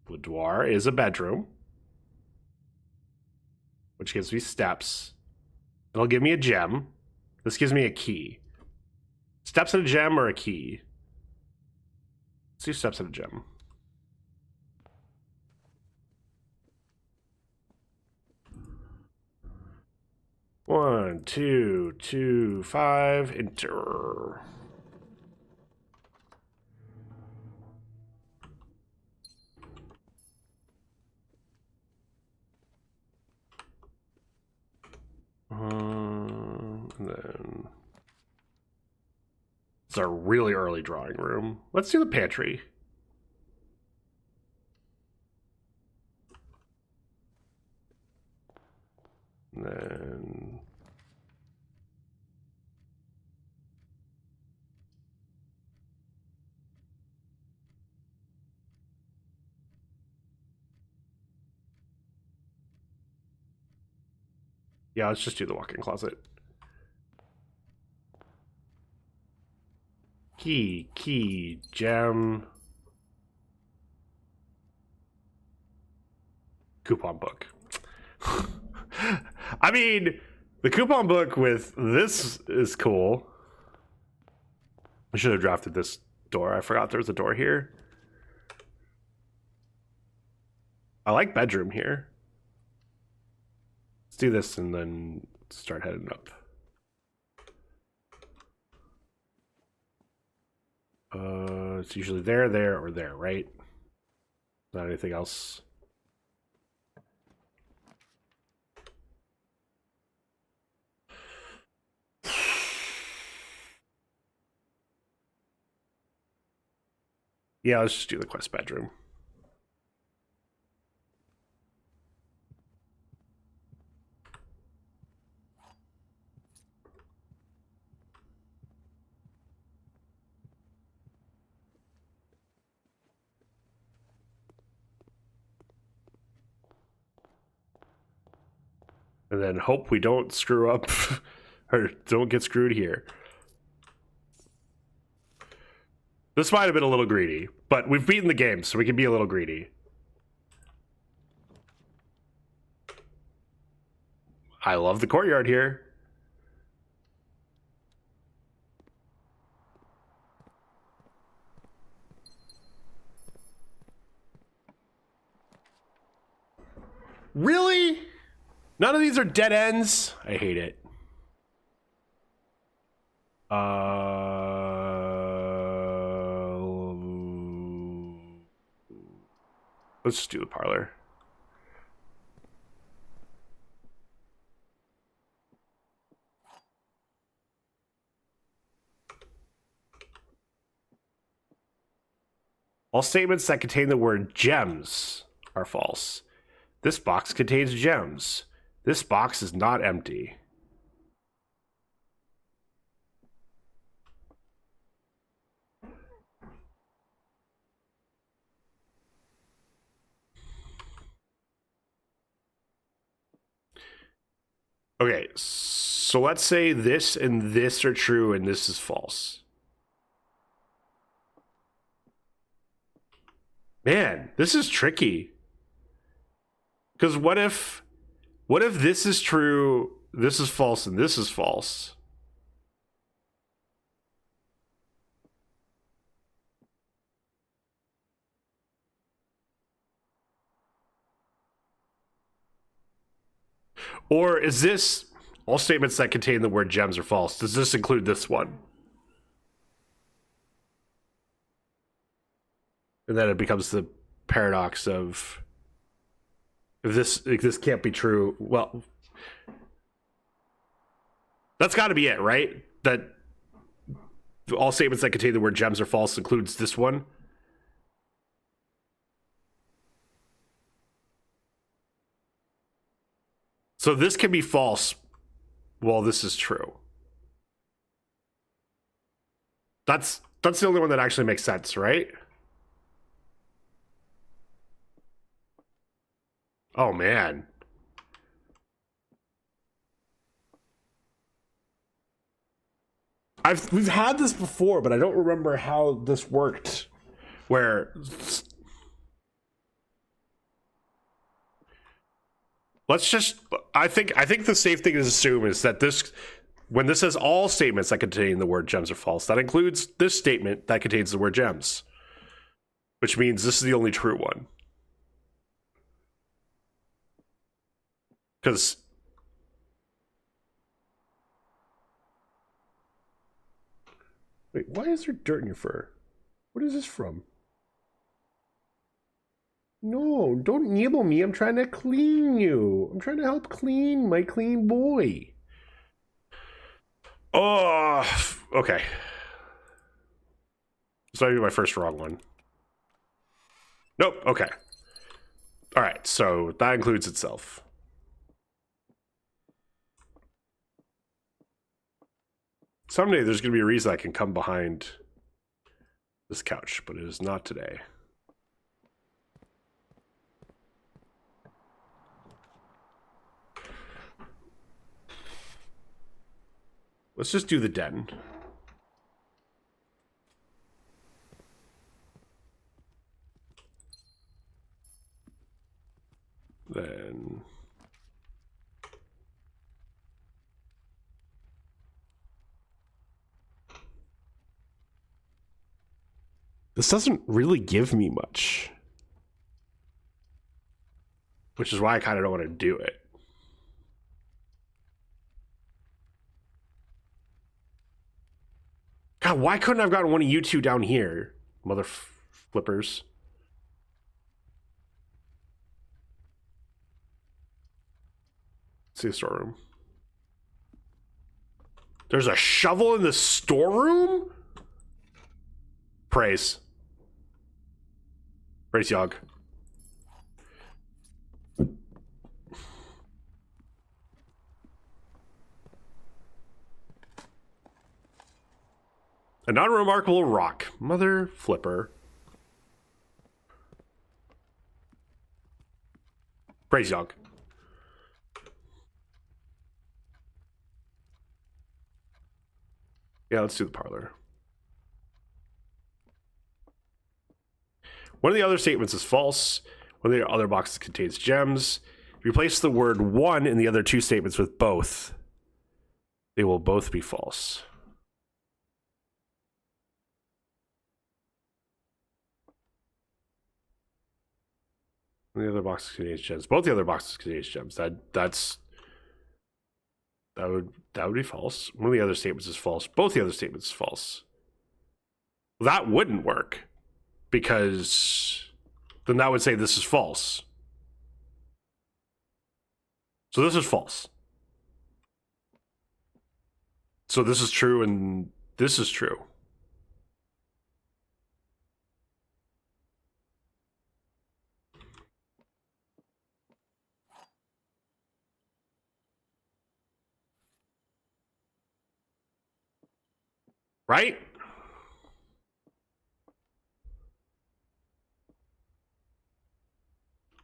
Boudoir is a bedroom, which gives me steps. It'll give me a gem. This gives me a key. Steps and a gem or a key? Let's do steps and a gem. One, two, two, 5, enter. And then it's a really early drawing room. Let's do the pantry. And then yeah, let's just do the walk-in closet. Key, gem, coupon book. I mean, the coupon book with this is cool. I should have drafted this door. I forgot there was a door here. I like bedroom here. Let's do this and then start heading up. It's usually there, or there, right? Not anything else. Yeah, let's just do the quest bedroom. And then hope we don't screw up or don't get screwed here. This might have been a little greedy, but we've beaten the game, so we can be a little greedy. I love the courtyard here. Really? None of these are dead ends? I hate it. Let's just do the parlor. All statements that contain the word gems are false. This box contains gems. This box is not empty. Okay, so let's say this and this are true and this is false. Man, this is tricky. Because what if this is true, this is false, and this is false? Or is this all statements that contain the word gems are false? Does this include this one? And then it becomes the paradox of if this can't be true. Well, that's got to be it, right? That all statements that contain the word gems are false includes this one. So this can be false while this is true. That's the only one that actually makes sense, right? Oh man. We've had this before, but I don't remember how this worked. Where let's just I think the safe thing to assume is that this when this says all statements that contain the word gems are false, that includes this statement that contains the word gems. Which means this is the only true one. Because wait, why is there dirt in your fur? What is this from? No, don't nibble me. I'm trying to clean you. I'm trying to help clean my clean boy. Oh, okay. This might be my first wrong one. Nope, okay. All right, so that includes itself. Someday there's going to be a reason I can come behind this couch, but it is not today. Let's just do the den. Then... this doesn't really give me much. Which is why I kind of don't want to do it. God, why couldn't I have gotten one of you two down here? Mother flippers. Let's see the storeroom. There's a shovel in the storeroom? Praise. Praise Yogg. A non-remarkable rock. Mother flipper. Praise Yogg. Yeah, let's do the parlor. One of the other statements is false. One of the other boxes contains gems. Replace the word one in the other two statements with both. They will both be false. The other boxes contains gems. Both the other boxes contains gems. That would be false. One of the other statements is false. Both the other statements is false. Well, that wouldn't work because then that would say this is false. So this is false. So this is true and this is true. Right?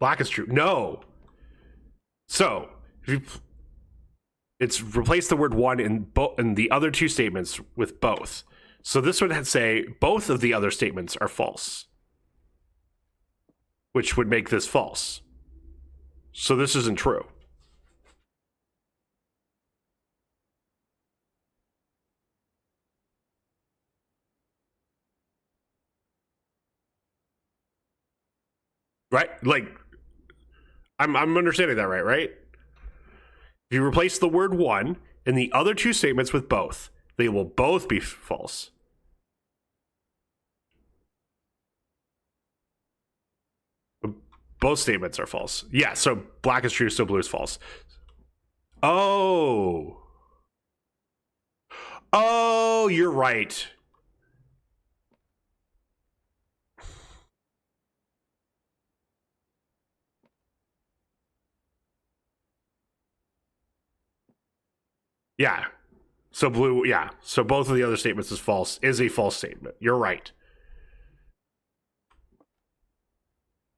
Black is true. No. So, it's replace the word one in the other two statements with both. So this would say both of the other statements are false, which would make this false. So this isn't true. Right? Like, I'm understanding that right? If you replace the word one in the other two statements with both, they will both be false. Both statements are false. Yeah, so black is true, so blue is false. Oh. Oh, you're right. Yeah. So blue, yeah. So both of the other statements is false, is a false statement. You're right.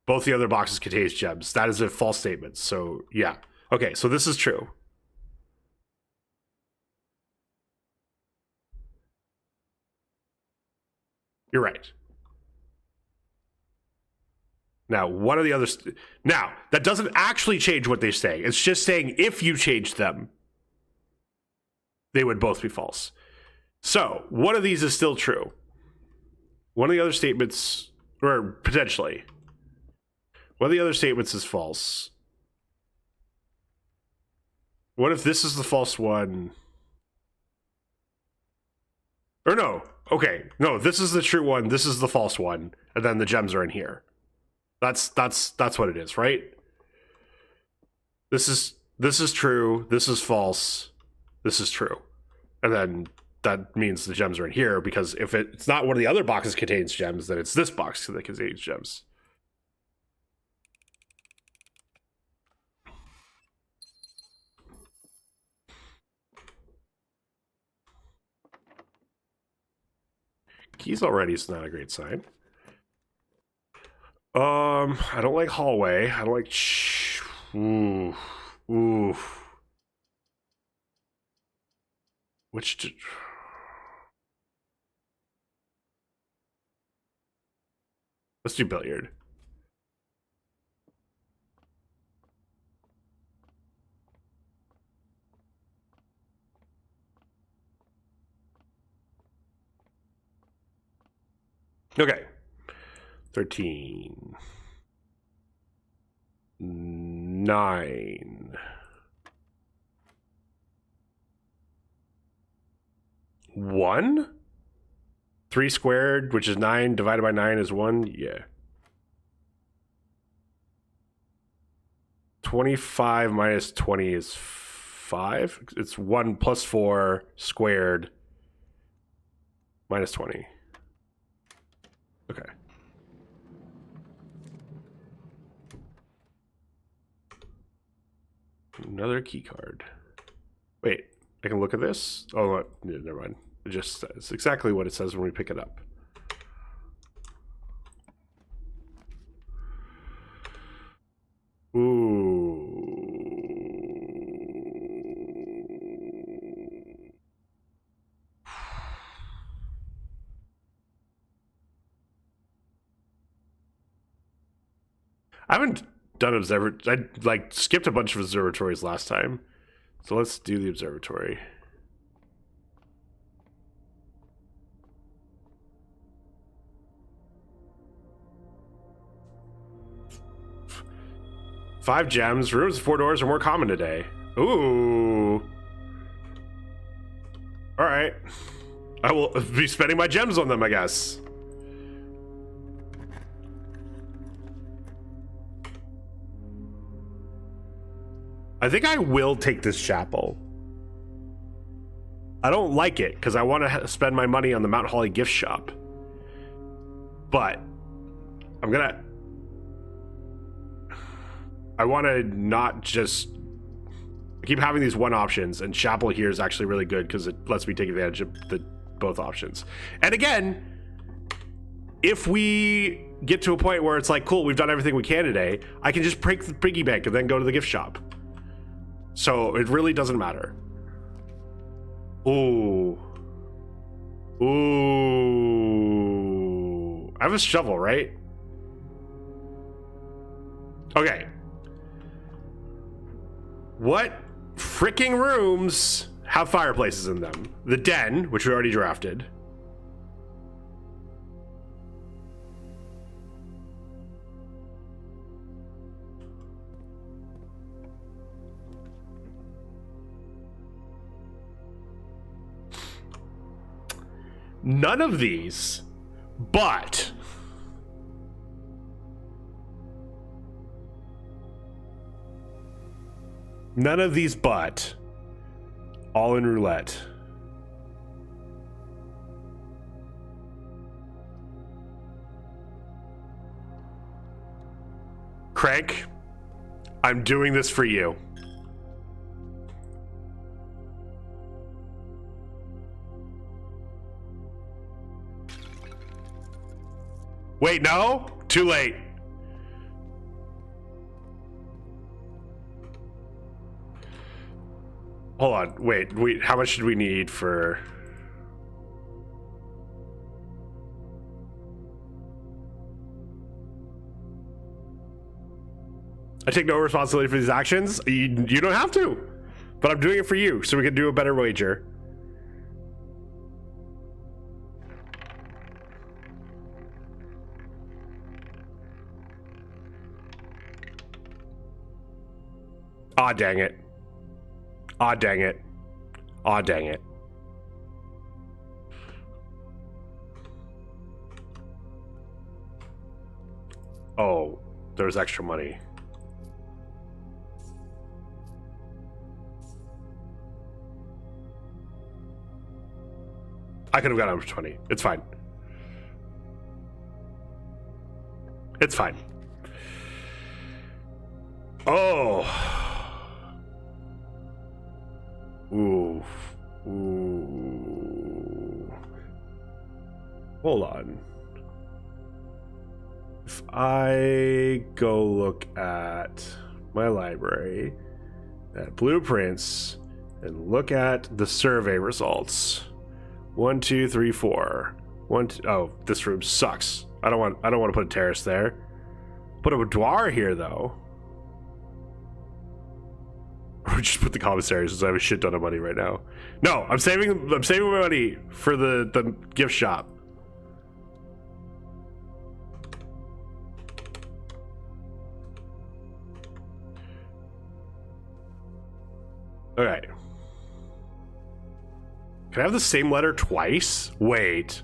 Both the other boxes contains gems. That is a false statement. So, yeah. Okay, so this is true. You're right. Now, one of the others... now, that doesn't actually change what they say. It's just saying if you change them, they would both be false. So, one of these is still true. One of the other statements, or potentially, one of the other statements is false. What if this is the false one? Or no, okay, no, this is the true one, this is the false one, and then the gems are in here. That's what it is, right? This is true, this is false, this is true. And then that means the gems are in here, because if it's not one of the other boxes contains gems, then it's this box that contains gems. keys already is not a great sign. I don't like hallway. I don't like. Ooh, ooh. Which? Let's do billiard. Okay. 13. 9. 1? 3 squared, which is 9, divided by 9 is 1. Yeah. 25 minus 20 is 5. It's 1 plus 4 squared minus 20. Okay. Another key card. Wait, I can look at this? Oh, never mind. It just says exactly what it says when we pick it up. Ooh. I haven't done I like skipped a bunch of observatories last time. So let's do the observatory. Five gems. Rooms with 4 doors are more common today. Ooh. All right. I will be spending my gems on them, I guess. I think I will take this chapel. I don't like it because I want to spend my money on the Mount Holly gift shop. But I'm gonna... I want to not just... I keep having these one options, and chapel here is actually really good because it lets me take advantage of both options. And again, if we get to a point where it's like, cool, we've done everything we can today, I can just break the piggy bank and then go to the gift shop. So it really doesn't matter. Ooh. Ooh. I have a shovel, right? Okay. What freaking rooms have fireplaces in them? The den, which we already drafted. None of these, but none of these, but all in roulette. Craig, I'm doing this for you. Wait, no? Too late. Hold on, wait, how much should we need for... I take no responsibility for these actions. You don't have to, but I'm doing it for you so we can do a better wager. Aw, dang it. Aw, dang it. Aw, dang it. Oh, there's extra money. I could have got over 20. It's fine. It's fine. Oh. Ooh. Ooh. Hold on. If I go look at my library, at blueprints, and look at the survey results. 1, 2, 3, 4. Oh, this room sucks. I don't want to put a terrace there. Put a boudoir here though. Or just put the commissary since I have a shit ton of money right now. No, I'm saving my money for the gift shop. Okay. Can I have the same letter twice? Wait.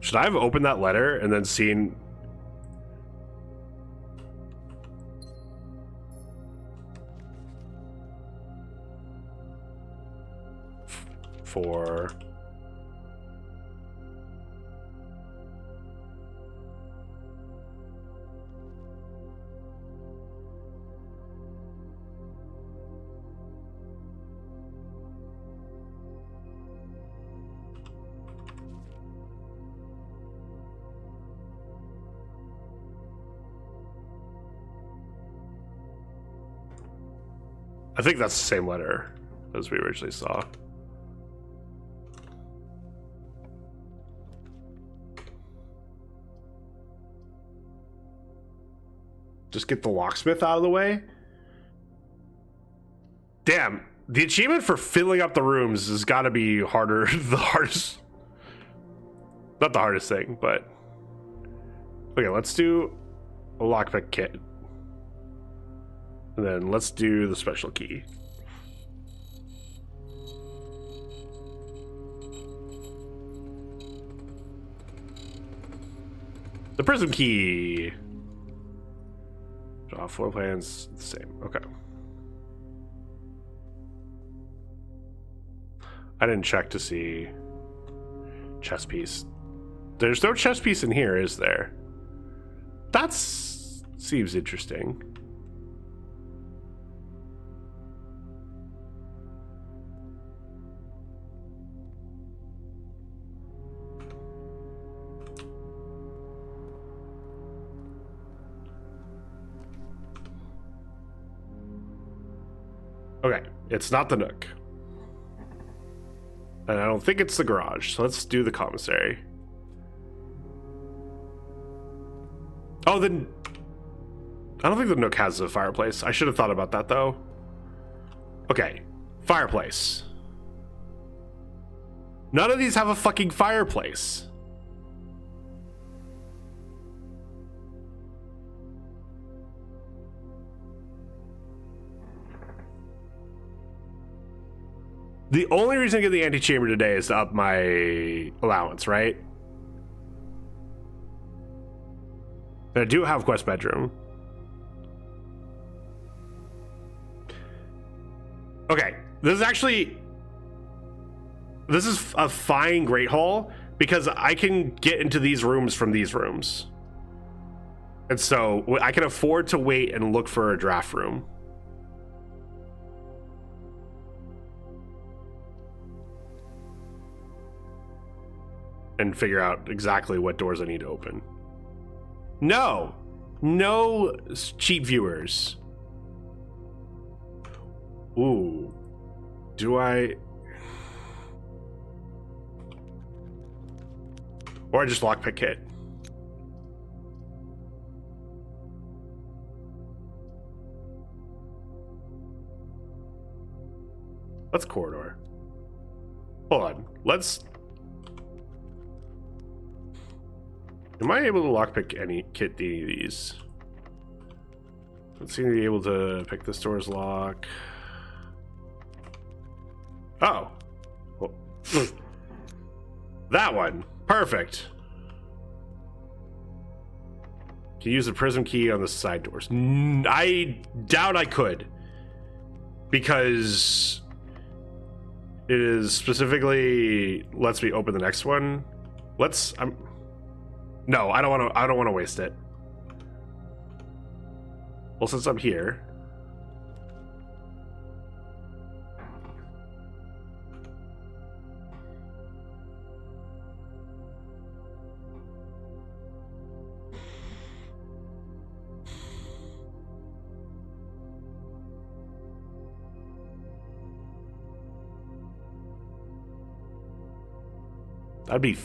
Should I have opened that letter and then seen... For... I think that's the same letter as we originally saw. Just get the locksmith out of the way. Damn, the achievement for filling up the rooms has got to be harder. The hardest, not the hardest thing, but okay. Let's do a lockpick kit. And then let's do the special key. The prism key. Draw floor plans, the same. Okay. I didn't check to see chess piece. There's no chess piece in here, is there? That seems interesting. Okay, it's not the Nook. And I don't think it's the garage, so let's do the commissary. Oh, then... I don't think the Nook has a fireplace. I should have thought about that, though. Okay, fireplace. None of these have a fucking fireplace. The only reason I get the antechamber today is to up my allowance, right? And I do have quest bedroom. Okay, this is a fine great hall because I can get into these rooms from these rooms. And so I can afford to wait and look for a draft room. And figure out exactly what doors I need to open. No cheap viewers. Ooh, do I? Or I just lockpick it. Let's corridor. Hold on, let's. Am I able to lockpick any of these? Let's seem to be able to pick this door's lock. Oh. Well, that one. Perfect. Can you use the prism key on the side doors? I doubt I could. Because it is specifically lets me open the next one. No, I don't want to waste it. Well, since I'm here. That'd be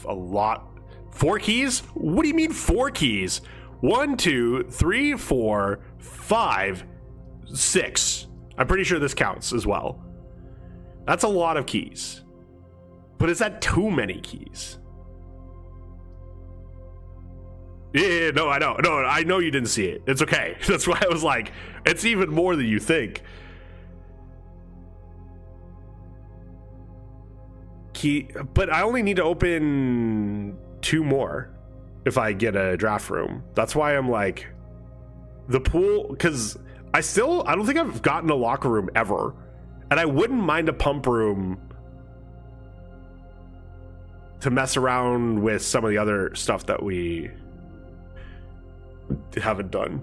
a lot. 4 keys? What do you mean 4 keys? 1, 2, 3, 4, 5, 6. I'm pretty sure this counts as well. That's a lot of keys. But is that too many keys? Yeah, no, I know. No, I know you didn't see it. It's okay. That's why I was like, it's even more than you think. Key, but I only need to open 2 more if I get a draft room. That's why I'm like, the pool, because I don't think I've gotten a locker room ever. And I wouldn't mind a pump room to mess around with some of the other stuff that we haven't done.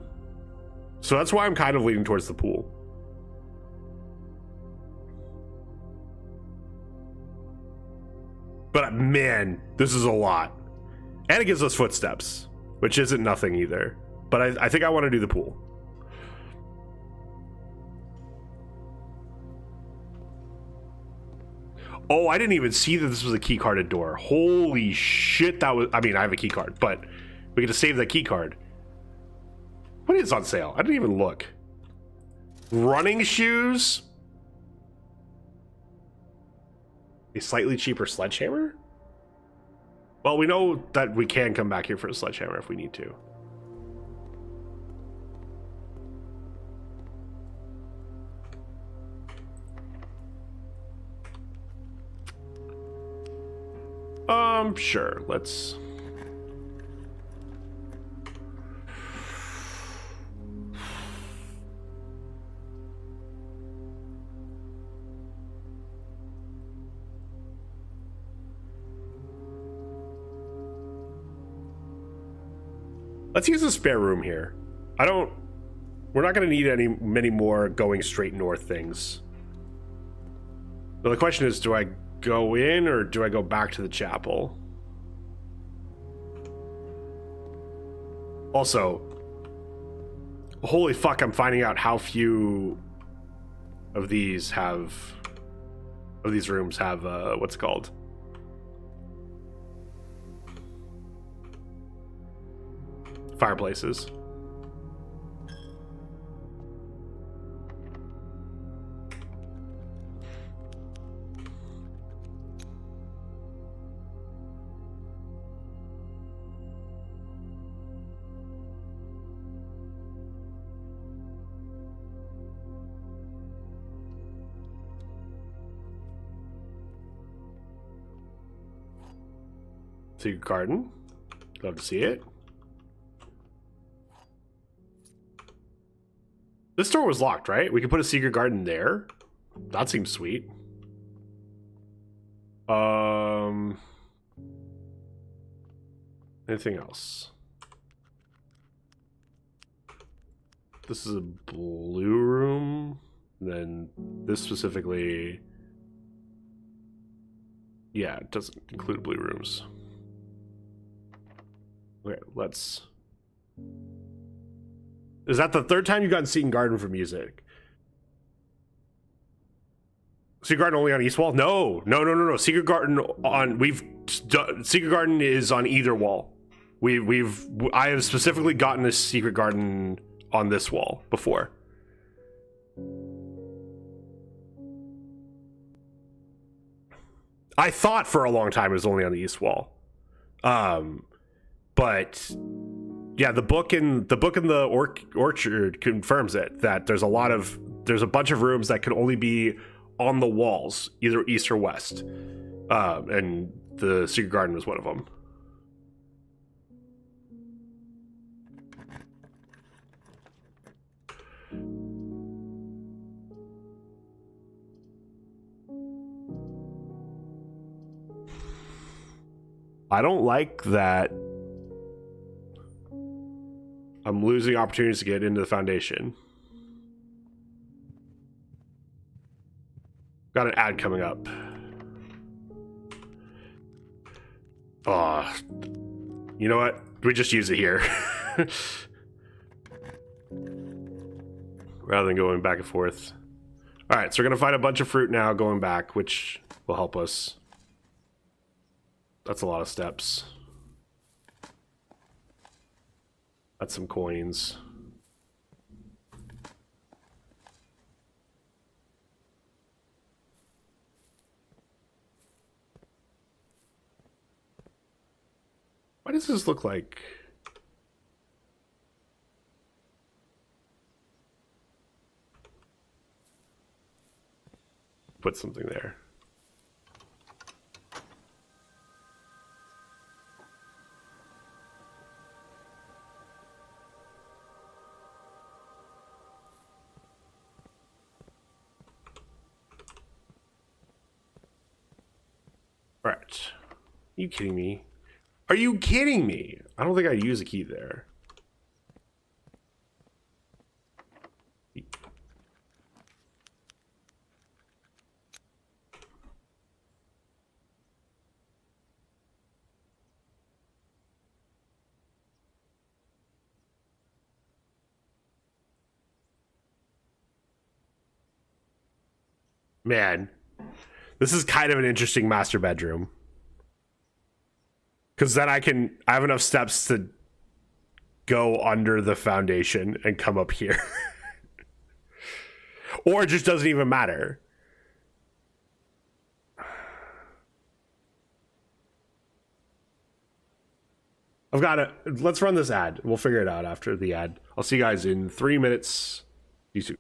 So that's why I'm kind of leaning towards the pool. But man, this is a lot. And it gives us footsteps, which isn't nothing either. But I think I want to do the pool. Oh, I didn't even see that this was a key carded door. Holy shit, that was... I mean, I have a key card, but we get to save that key card. What is on sale? I didn't even look. Running shoes? A slightly cheaper sledgehammer? Well, we know that we can come back here for a sledgehammer if we need to. Sure, let's... Let's use a spare room here. We're not going to need many more going straight north things. But the question is, do I go in or do I go back to the chapel? Also, holy fuck, I'm finding out how few of these rooms have, what's it called? Fireplaces. Secret garden. Love to see it. This door was locked, right? We could put a secret garden there. That seems sweet. Anything else? This is a blue room. Then this specifically... Yeah, it doesn't include blue rooms. Okay, let's... Is that the 3rd time you've gotten Secret Garden for music? Secret Garden only on East Wall? No. Secret Garden on... Secret Garden is on either wall. I have specifically gotten a Secret Garden on this wall before. I thought for a long time it was only on the East Wall. But... Yeah, the book in the orchard confirms it, that there's a bunch of rooms that can only be on the walls, either east or west, and the Secret Garden was one of them. I don't like that I'm losing opportunities to get into the foundation. Got an ad coming up. You know what? We just use it here. Rather than going back and forth. All right, so we're gonna find a bunch of fruit now going back, which will help us. That's a lot of steps. That's some coins. Why does this look like... Put something there. Right. Are you kidding me? Are you kidding me? I don't think I use a key there. Man, this is kind of an interesting master bedroom. Because then I have enough steps to go under the foundation and come up here. Or it just doesn't even matter. I've got to, let's run this ad. We'll figure it out after the ad. I'll see you guys in 3 minutes. See you soon.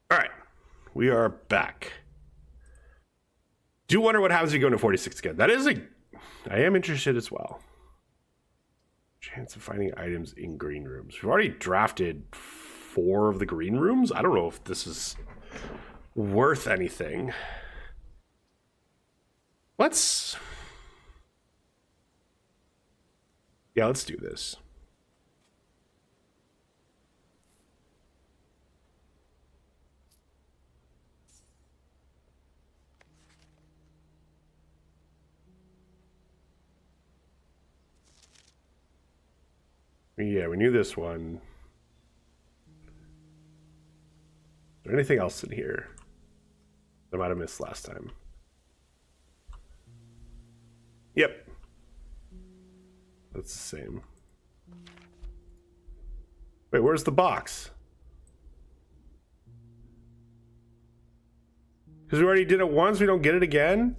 All right, we are back. Do wonder what happens if you go into 46 again. That is I am interested as well. Chance of finding items in green rooms. We've already drafted 4 of the green rooms. I don't know if this is worth anything. Let's do this. Yeah, we knew this one. Is there anything else in here I might have missed last time? Yep. That's the same. Wait, where's the box? Because we already did it once, we don't get it again?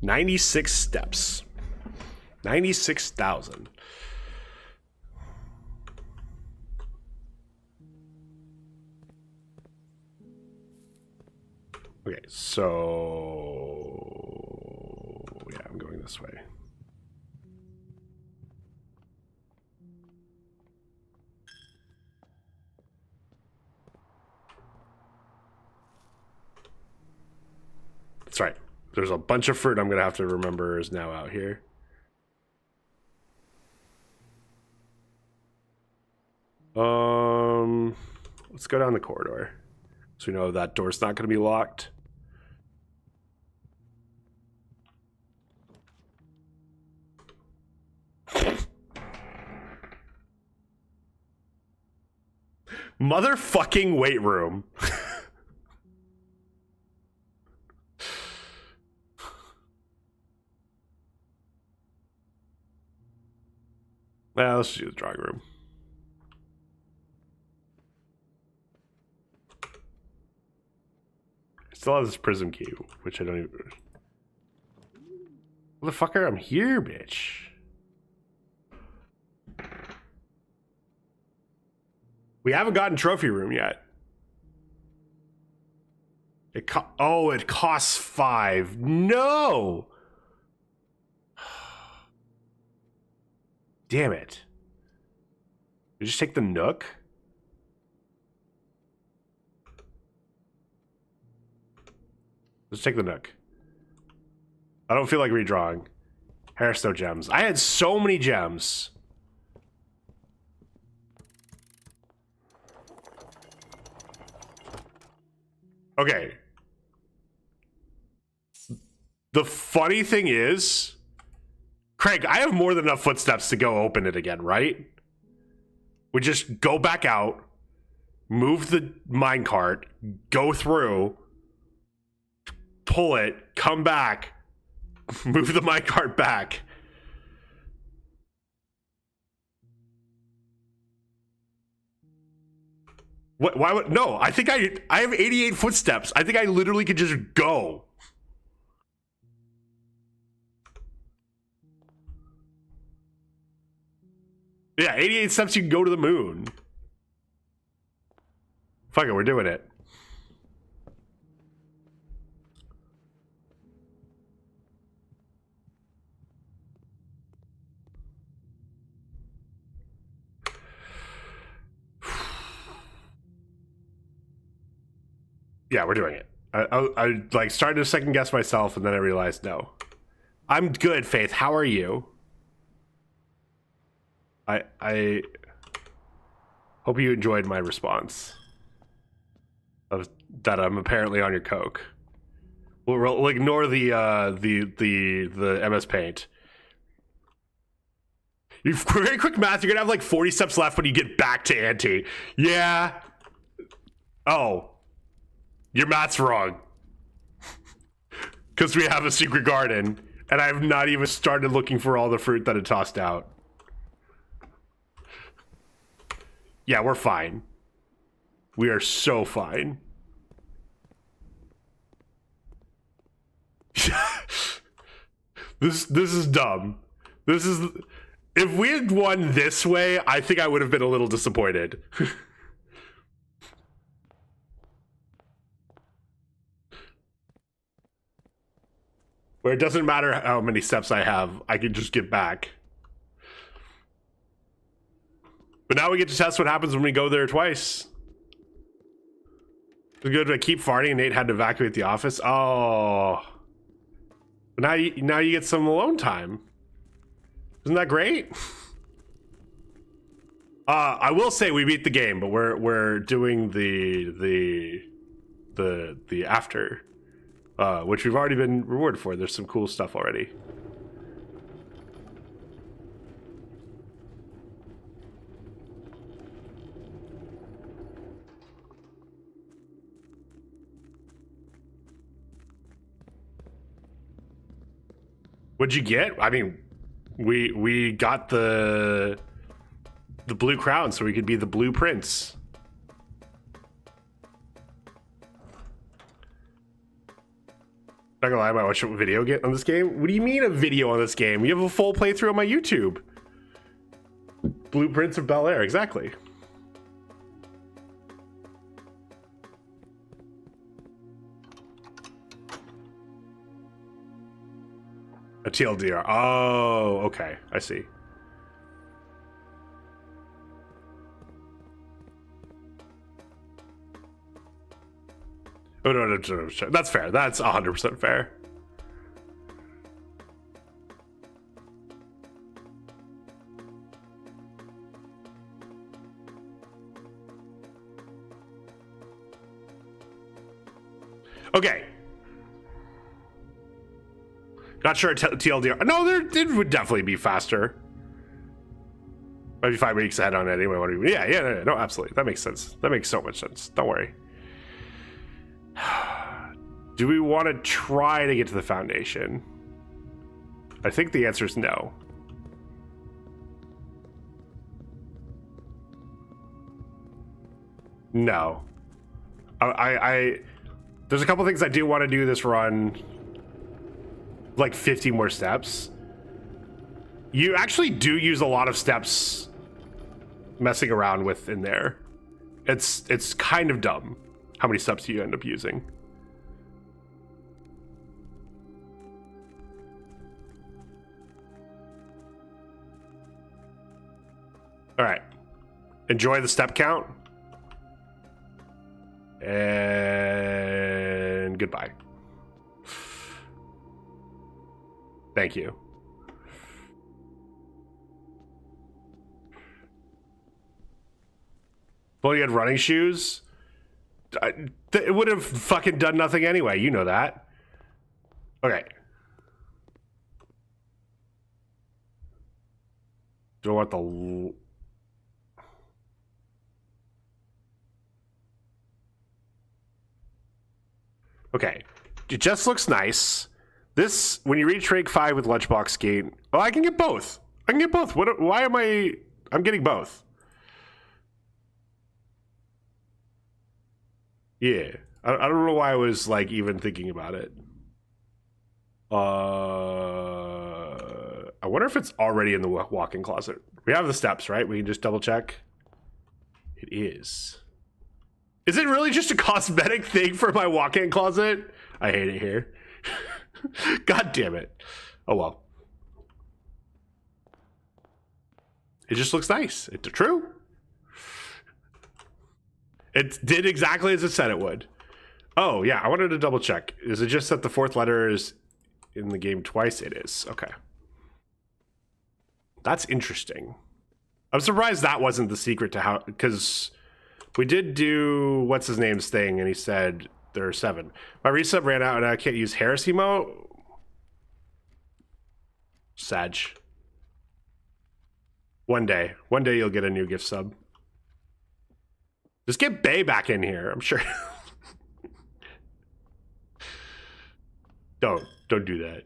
$96 steps. 96,000. Okay, so yeah, I'm going this way. That's right. There's a bunch of fruit I'm gonna have to remember is now out here. Let's go down the corridor. So we know that door's not gonna be locked. Motherfucking weight room. Well, let's do the drawing room. I still have this prism key, which I don't even... Motherfucker, I'm here, bitch. We haven't gotten trophy room yet. It costs 5. No! Damn it. You just take the Nook? Let's take the Nook. I don't feel like redrawing. Hairstone gems. I had so many gems. Okay. The funny thing is, Craig, I have more than enough footsteps to go open it again, right? We just go back out, move the minecart, go through, pull it, come back, move the minecart back. What? Why would... No, I think I have 88 footsteps. I think I literally could just go. Yeah, 88 steps, you can go to the moon. Fuck it, we're doing it. Yeah, we're doing it. I like started to second guess myself, and then I realized no. I'm good, Faith. How are you? I hope you enjoyed my response of that I'm apparently on your coke. We'll ignore the MS Paint. You very quick math. You're gonna have like 40 steps left when you get back to Auntie. Yeah. Oh, your math's wrong. Because we have a secret garden, and I have not even started looking for all the fruit that it tossed out. Yeah, we're fine. We are so fine. This is dumb. This is... If we had won this way, I think I would have been a little disappointed. Where it doesn't matter how many steps I have, I can just get back. But now we get to test what happens when we go there twice. We're good to keep farting and Nate had to evacuate the office. Oh. Now you get some alone time. Isn't that great? I will say we beat the game, but we're doing the after, which we've already been rewarded for. There's some cool stuff already. What'd you get? I mean, we got the blue crown so we could be the blue prince. Not gonna lie, I might watch a video on this game. What do you mean a video on this game? You have a full playthrough on my YouTube. Blue Prince of Bel-Air, exactly. A TLDR. Oh, okay. I see. Oh, no. That's fair. That's 100% fair. Okay. Not sure TLDR. No, it would definitely be faster. Maybe 5 weeks ahead on it anyway. Yeah, no, absolutely. That makes sense. That makes so much sense. Don't worry. Do we want to try to get to the foundation? I think the answer is no. No. There's a couple things I do want to do this run. Like 50 more steps. You actually do use a lot of steps messing around with in there. It's kind of dumb how many steps you end up using. All right. Enjoy the step count. And goodbye. Thank you. Well, you had running shoes. It would have fucking done nothing anyway. You know that. Okay. Do I want the... Okay. It just looks nice. This, when you reach rank 5 with Lunchbox Skate, well, I can get both. I can get both. Why am I'm getting both. Yeah. I don't know why I was, like, even thinking about it. I wonder if it's already in the walk-in closet. We have the steps, right? We can just double check. It is. Is it really just a cosmetic thing for my walk-in closet? I hate it here. God damn it. Oh well. It just looks nice. It's true. It did exactly as it said it would. Oh yeah, I wanted to double check. Is it just that the fourth letter is in the game twice? It is. Okay. That's interesting. I'm surprised that wasn't the secret to how, because we did do what's his name's thing and he said there are 7. My resub ran out and I can't use Harris emo. Sag. One day you'll get a new gift sub. Just get Bay back in here, I'm sure. Don't do that.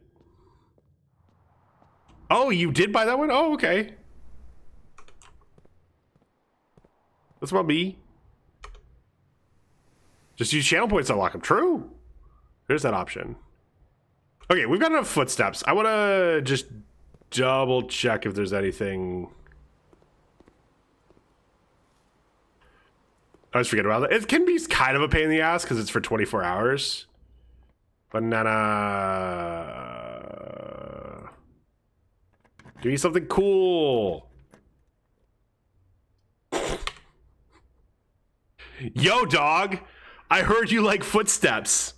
Oh, you did buy that one? Oh, okay. That's about me. Just use channel points to unlock them. True. There's that option. Okay, we've got enough footsteps. I want to just double check if there's anything. I always forget about that. It can be kind of a pain in the ass because it's for 24 hours. Banana. Give me something cool. Yo, dog. I heard you like footsteps.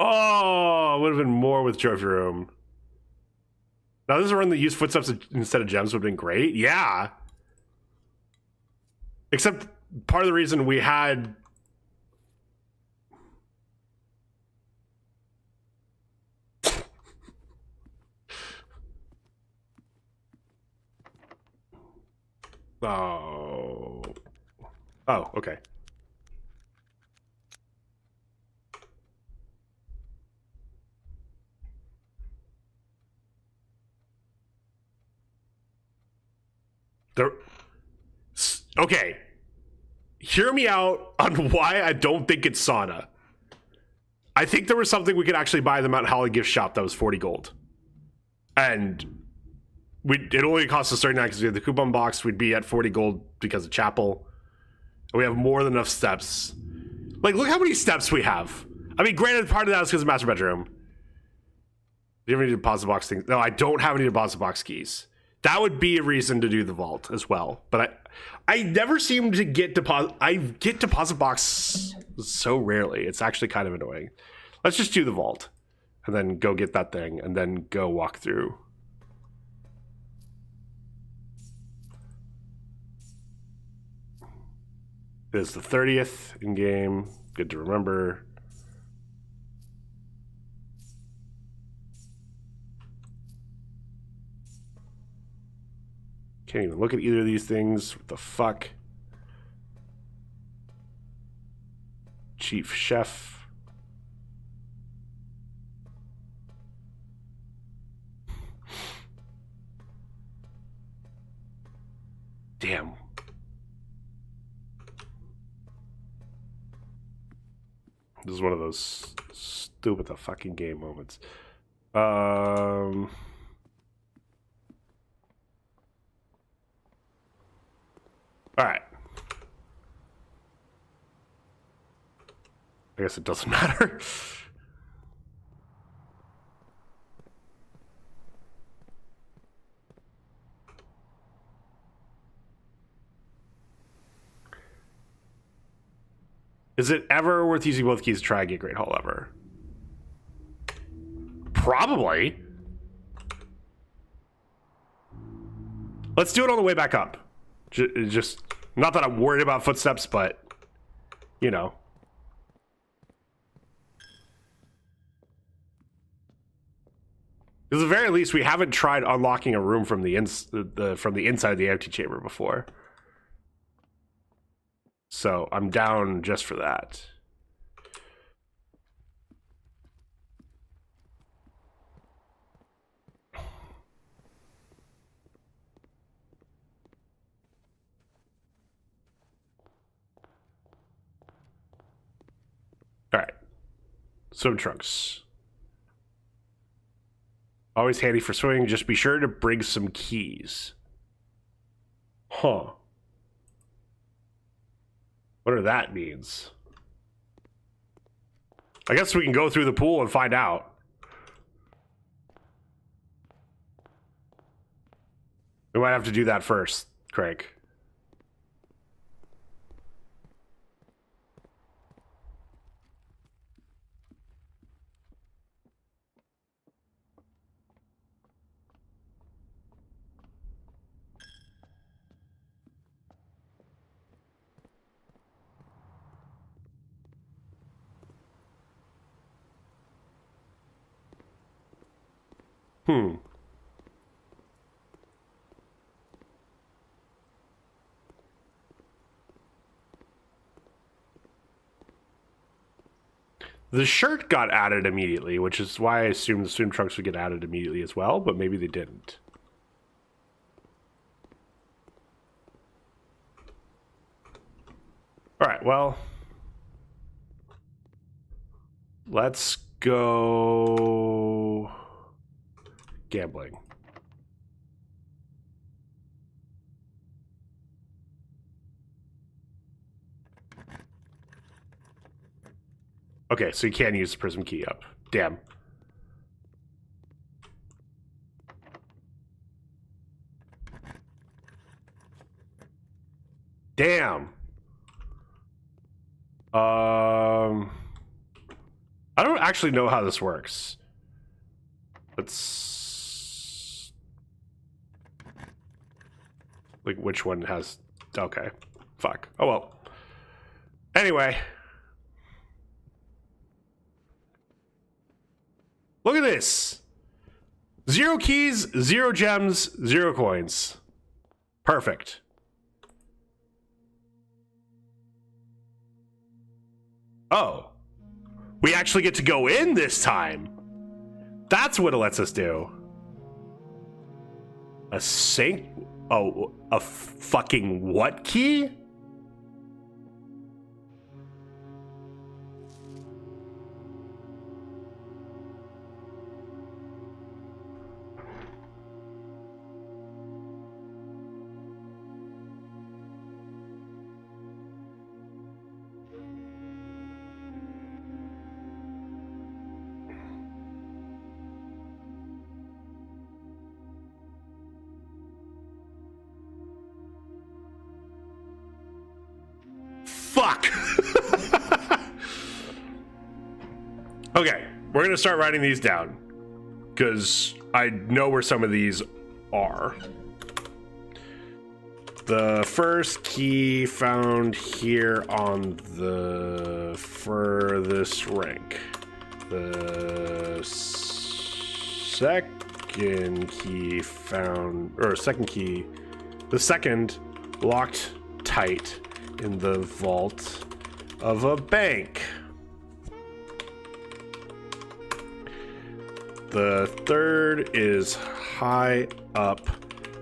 Oh, it would have been more with Trophy Room. Now, this is a run that used footsteps instead of gems would have been great. Yeah. Except part of the reason we had... Oh. Oh, okay. Okay. Hear me out on why I don't think it's Sauna. I think there was something we could actually buy in the Mount Holly gift shop that was 40 gold. And it only cost us 39 because we had the coupon box. We'd be at 40 gold because of Chapel. And we have more than enough steps. Like, look how many steps we have. I mean, granted, part of that is because of Master Bedroom. Do you have any deposit box things? No, I don't have any deposit box keys. That would be a reason to do the vault as well. But I never seem to get deposit. I get deposit box so rarely. It's actually kind of annoying. Let's just do the vault. And then go get that thing. And then go walk through. It is the 30th in game. Good to remember. Can't even look at either of these things. What the fuck? Chief Chef. Damn. This is one of those stupid the fucking game moments. All right. I guess it doesn't matter. Is it ever worth using both keys to try and get Great Hall ever? Probably. Let's do it on the way back up. Just, not that I'm worried about footsteps, but, you know. At the very least, we haven't tried unlocking a room from the inside of the empty chamber before. So I'm down just for that. All right. Swim trunks. Always handy for swimming. Just be sure to bring some keys. Huh. Whatever that means. I guess we can go through the pool and find out. We might have to do that first, Craig. The shirt got added immediately, which is why I assumed the swim trunks would get added immediately as well, but maybe they didn't. All right, well, let's go gambling. Okay, so you can't use the prism key up. Damn. Damn. I don't actually know how this works. Let's... Like, which one has... Okay. Fuck. Oh, well. Anyway. Look at this. 0 keys, 0 gems, 0 coins. Perfect. Oh. We actually get to go in this time. That's what it lets us do. A sync? Oh, a fucking what key? Fuck. Okay, we're gonna start writing these down because I know where some of these are. The first key found here on the furthest rank. The second key found, or second key, the second locked tight in the vault of a bank. The third is high up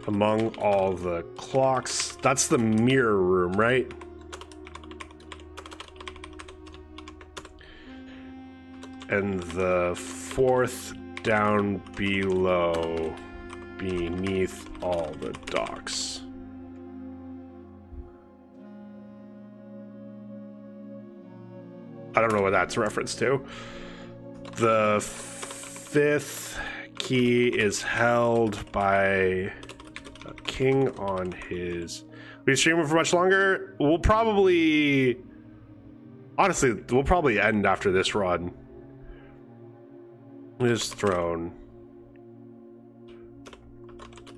among all the clocks. That's the mirror room, right? And the fourth down below, beneath all the docks. I don't know what that's a reference to. The fifth key is held by a king on his... We stream it for much longer? We'll probably... Honestly, we'll probably end after this run. His throne.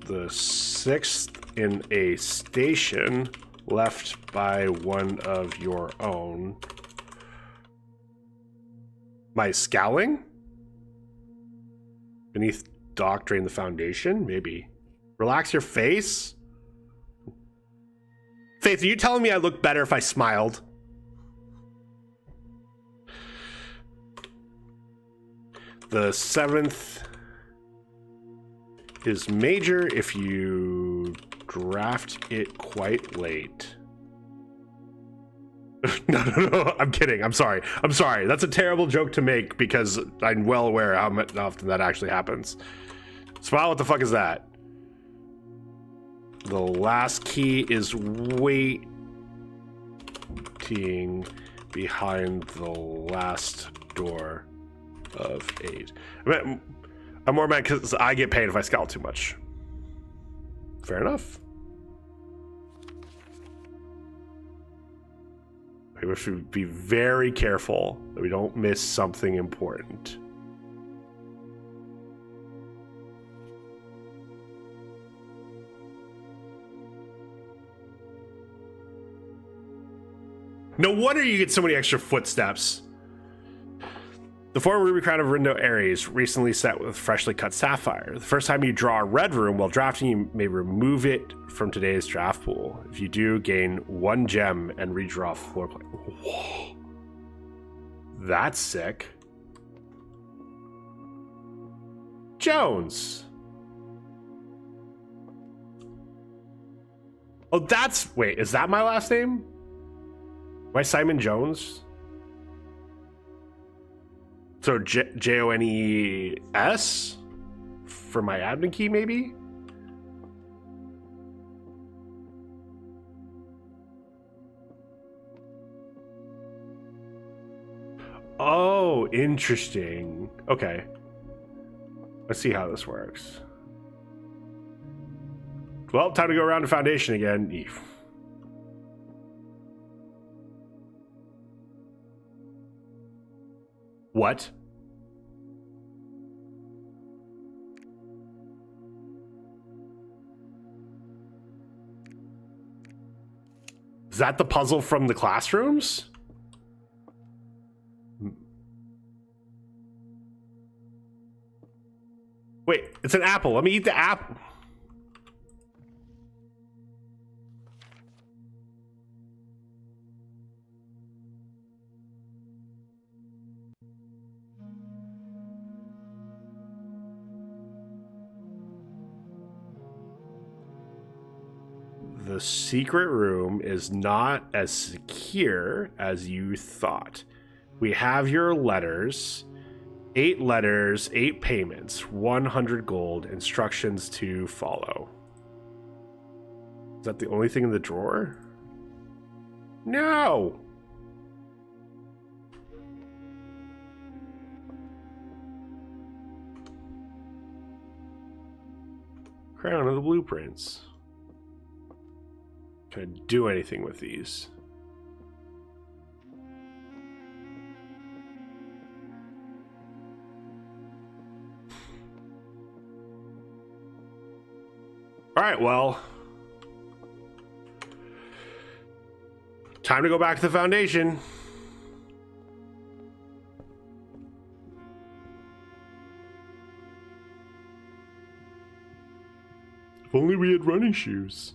The sixth in a station left by one of your own. My scowling? Beneath dock, drain the foundation? Maybe. Relax your face? Faith, are you telling me I look better if I smiled? The seventh is major if you draft it quite late. No, I'm kidding. I'm sorry. That's a terrible joke to make because I'm well aware how often that actually happens. Smile, what the fuck is that? The last key is waiting behind the last door of 8. I'm more mad because I get paid if I scowl too much. Fair enough. We should be very careful that we don't miss something important. No wonder you get so many extra footsteps. The 4 ruby crown of Rindo Ares, recently set with freshly cut sapphire. The first time you draw a red room while drafting, you may remove it from today's draft pool. If you do, gain 1 gem and redraw floor plan. Whoa. That's sick. Jones. Oh, that's... Wait, is that my last name? Why Simon Jones? So Jones for my admin key, maybe? Oh, interesting. Okay. Let's see how this works. Well, time to go around to Foundation again. Eef. What? Is that the puzzle from the classrooms? Wait, it's an apple. Let me eat the apple. The secret room is not as secure as you thought. We have your letters. 8 letters, 8 payments, 100 gold, instructions to follow. Is that the only thing in the drawer? No! Crown of the blueprints. Can I do anything with these? All right, well, time to go back to the Foundation. If only we had running shoes.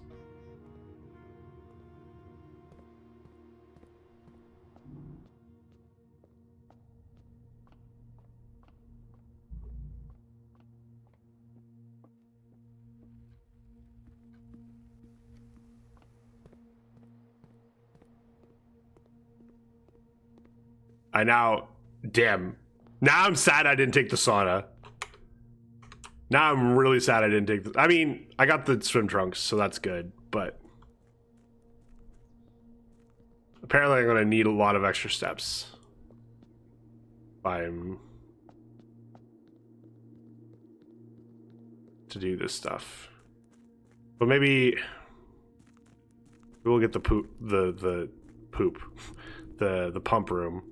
Damn. Now I'm sad I didn't take the sauna. Now I'm really sad I didn't take the, I mean, I got the swim trunks, so that's good, but apparently I'm gonna need a lot of extra steps. To do this stuff. But maybe we'll get the poop, the pump room.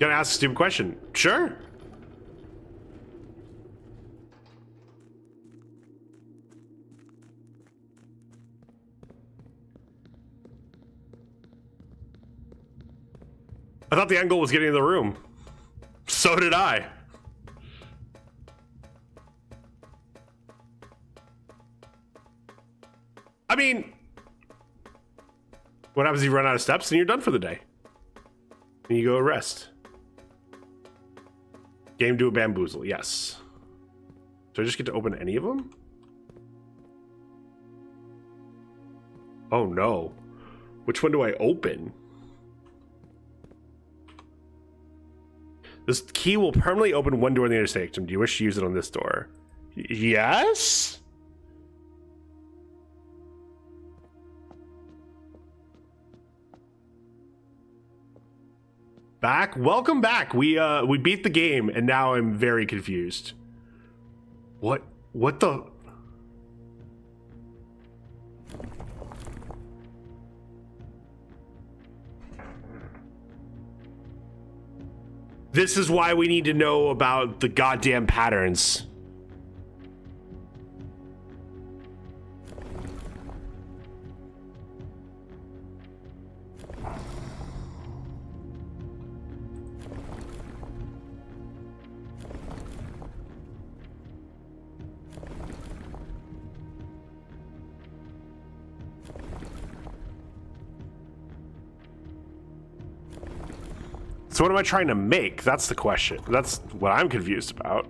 Gonna ask a stupid question. Sure. I thought the end goal was getting in the room. So did I. I mean, what happens if you run out of steps and you're done for the day? And you go rest. Game do a bamboozle, yes. Do I just get to open any of them? Oh no. Which one do I open? This key will permanently open one door in the intersection. Do you wish to use it on this door? Yes? Back? Welcome back. We beat the game and now I'm very confused. What the? This is why we need to know about the goddamn patterns. So what am I trying to make? That's the question. That's what I'm confused about.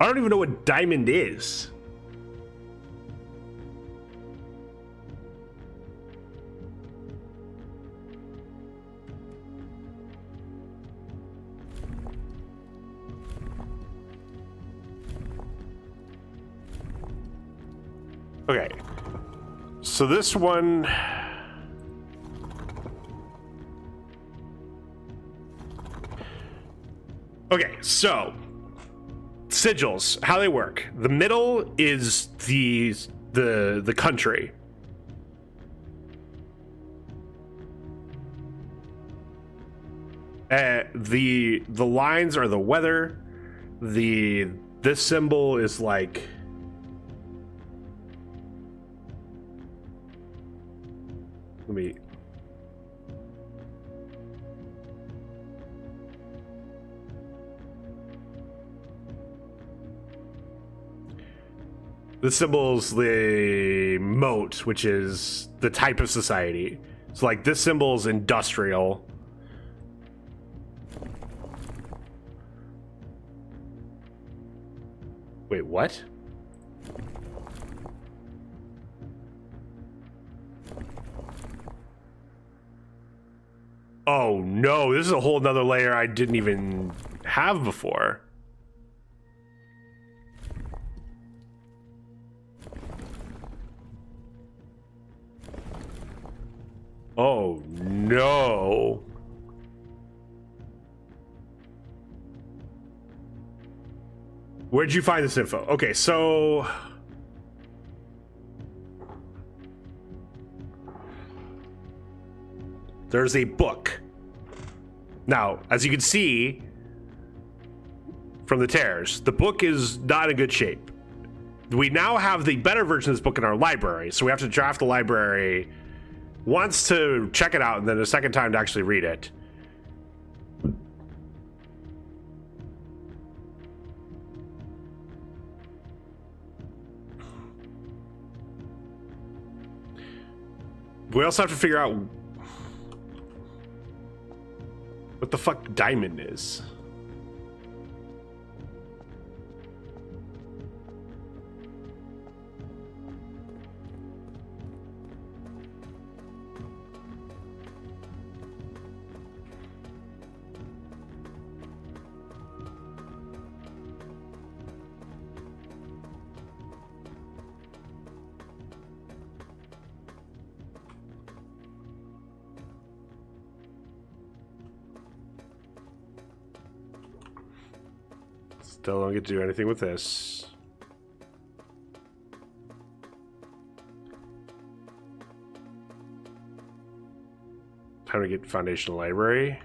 don't even know what diamond is. Okay. So this one... Okay, so sigils, how they work. The middle is the country. The lines are the weather. This symbol is like, let me... The symbol's the moat, which is the type of society. So like this symbol's industrial. Wait, what? Oh no, this is a whole nother layer I didn't even have before. Oh no. Where'd you find this info? Okay, so there's a book. Now, as you can see from the tears, the book is not in good shape. We now have the better version of this book in our library, so we have to draft the library once to check it out and then a second time to actually read it. We also have to figure out what the fuck diamond is. Still don't get to do anything with this. Time to get foundational library.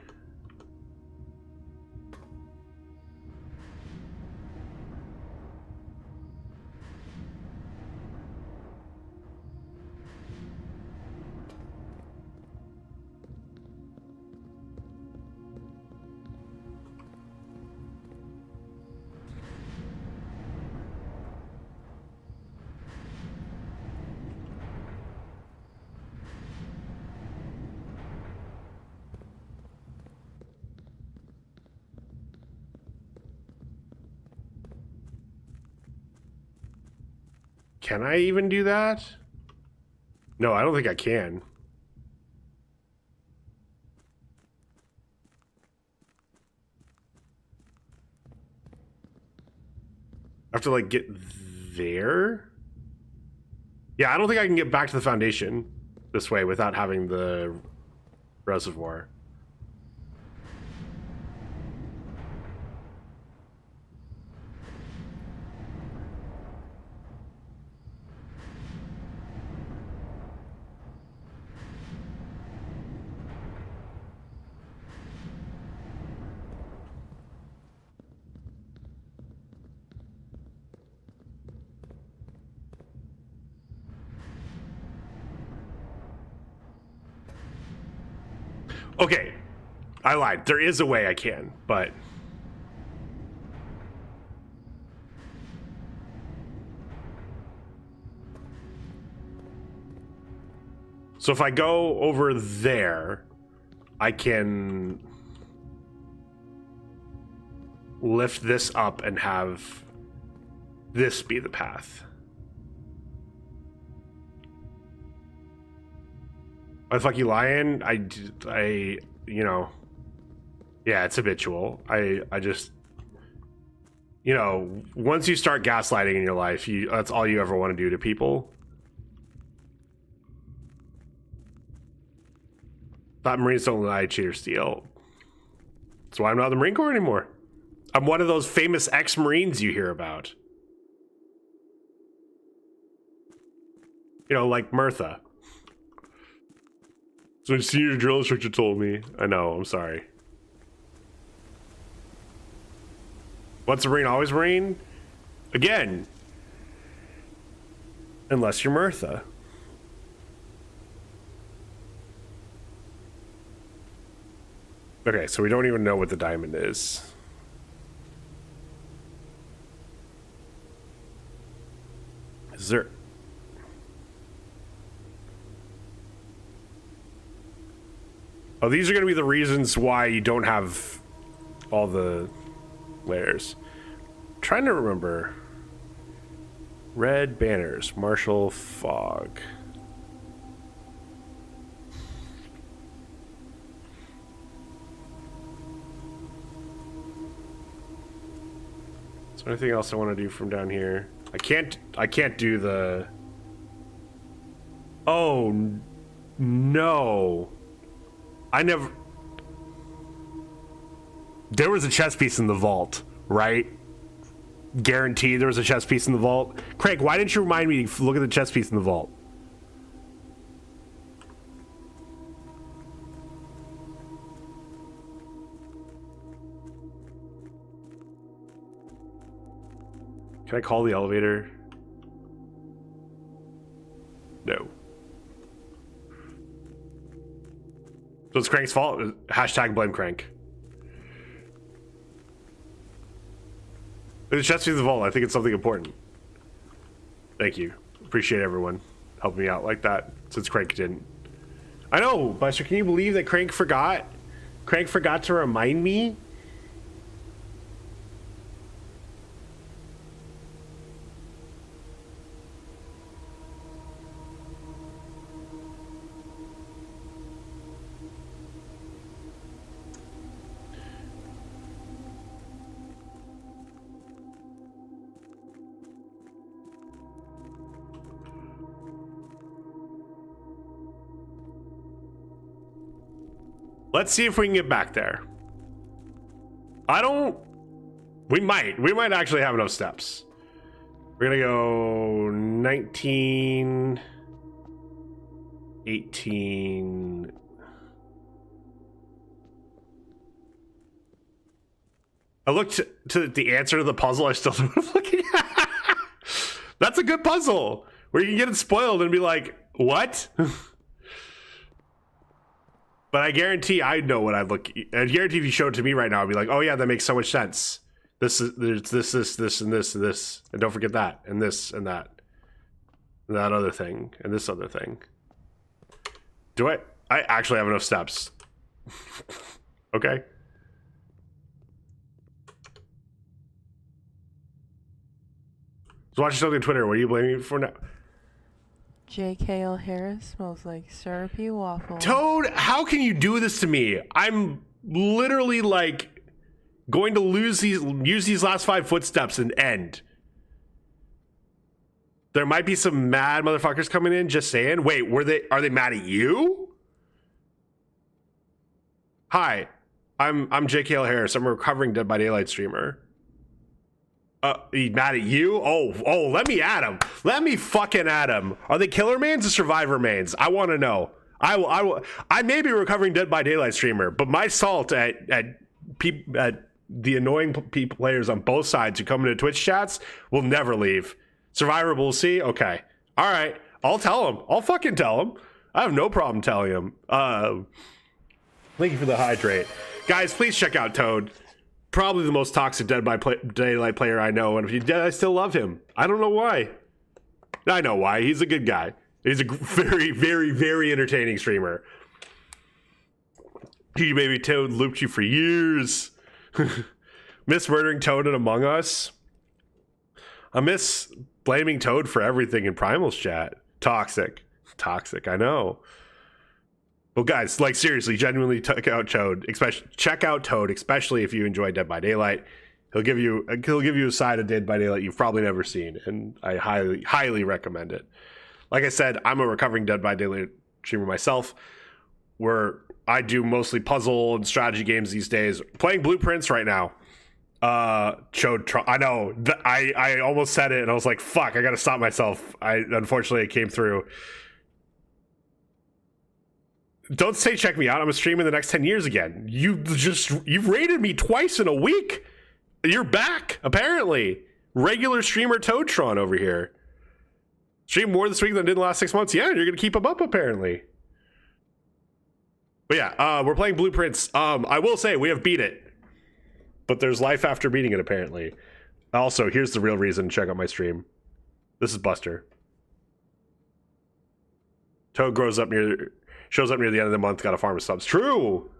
Can I even do that? No, I don't think I can. I have to like get there? Yeah, I don't think I can get back to the foundation this way without having the reservoir. Okay, I lied. There is a way I can, but... So if I go over there, I can lift this up and have this be the path. Why the fuck you lying? I, you know, yeah, it's habitual. I just, you know, once you start gaslighting in your life, that's all you ever want to do to people. Thought Marines don't lie, cheat, or steal. That's why I'm not in the Marine Corps anymore. I'm one of those famous ex-Marines you hear about. You know, like Mirtha. So senior drill instructor told me. I know, I'm sorry. Once a Marine, always Marine? Again. Unless you're Mirtha. Okay, so we don't even know what the diamond is. Is there... Oh, these are going to be the reasons why you don't have all the layers. I'm trying to remember. Red banners, Marshall Fog. Is there anything else I want to do from down here? I can't do the... Oh, no. I never... There was a chess piece in the vault, right? Guaranteed there was a chess piece in the vault. Craig, why didn't you remind me to look at the chess piece in the vault? Can I call the elevator? No. So it's Crank's fault? Hashtag blame Crank. The chest piece in the vault. I think it's something important. Thank you. Appreciate everyone helping me out like that since Crank didn't. I know, Buster, can you believe that Crank forgot? Crank forgot to remind me? Let's see if we can get back there. We might actually have enough steps. We're gonna go 19, 18. I looked to the answer to the puzzle. I still don't know what I'm looking at. That's a good puzzle where you can get it spoiled and be like, what? But I guarantee I know what I'd look. I guarantee if you showed it to me right now, I'd be like, oh yeah, that makes so much sense. This is there's this, and this, and this. And don't forget that, and this, and that. And that other thing, and this other thing. Do I actually have enough steps. Okay. So watching something on Twitter, what are you blaming me for now? J.K.L. Harris smells like syrupy waffle. Toad, how can you do this to me? I'm literally like going to use these last 5 footsteps and end. There might be some mad motherfuckers coming in, just saying. Wait, are they mad at you? Hi, I'm J.K.L. Harris. I'm a recovering Dead by Daylight streamer. He mad at you? Oh, let me at him. Let me fucking at him. Are they killer mains or survivor mains? I want to know. I may be a recovering Dead by Daylight streamer, but my salt at the annoying players on both sides who come into Twitch chats will never leave. Survivor, we'll see. Okay. All right. I'll tell him. I'll fucking tell him. I have no problem telling him. Thank you for the hydrate. Guys, please check out Toad. Probably the most toxic Dead by Daylight player I know, and if he's dead, I still love him. I don't know why. I know why. He's a good guy. He's a very, very, very entertaining streamer. Gee, baby Toad looped you for years. Miss murdering Toad in Among Us. I miss blaming Toad for everything in Primal's chat. Toxic. I know. Well, guys, like seriously, genuinely check out Toad, especially if you enjoy Dead by Daylight. He'll give you a side of Dead by Daylight you've probably never seen, and I highly recommend it. Like I said, I'm a recovering Dead by Daylight streamer myself, where I do mostly puzzle and strategy games these days. Playing Blueprints right now. I know. I almost said it, and I was like, "Fuck! I gotta stop myself." Unfortunately, it came through. Don't say check me out. I'm gonna stream in the next 10 years again. You've rated me twice in a week. You're back, apparently. Regular streamer Toadtron over here. Streamed more this week than I did in the last 6 months. Yeah, you're gonna keep them up, apparently. But yeah, we're playing Blueprints. I will say we have beat it, but there's life after beating it, apparently. Also, here's the real reason to check out my stream. This is Buster. Toad shows up near the end of the month, got a farm of subs. True!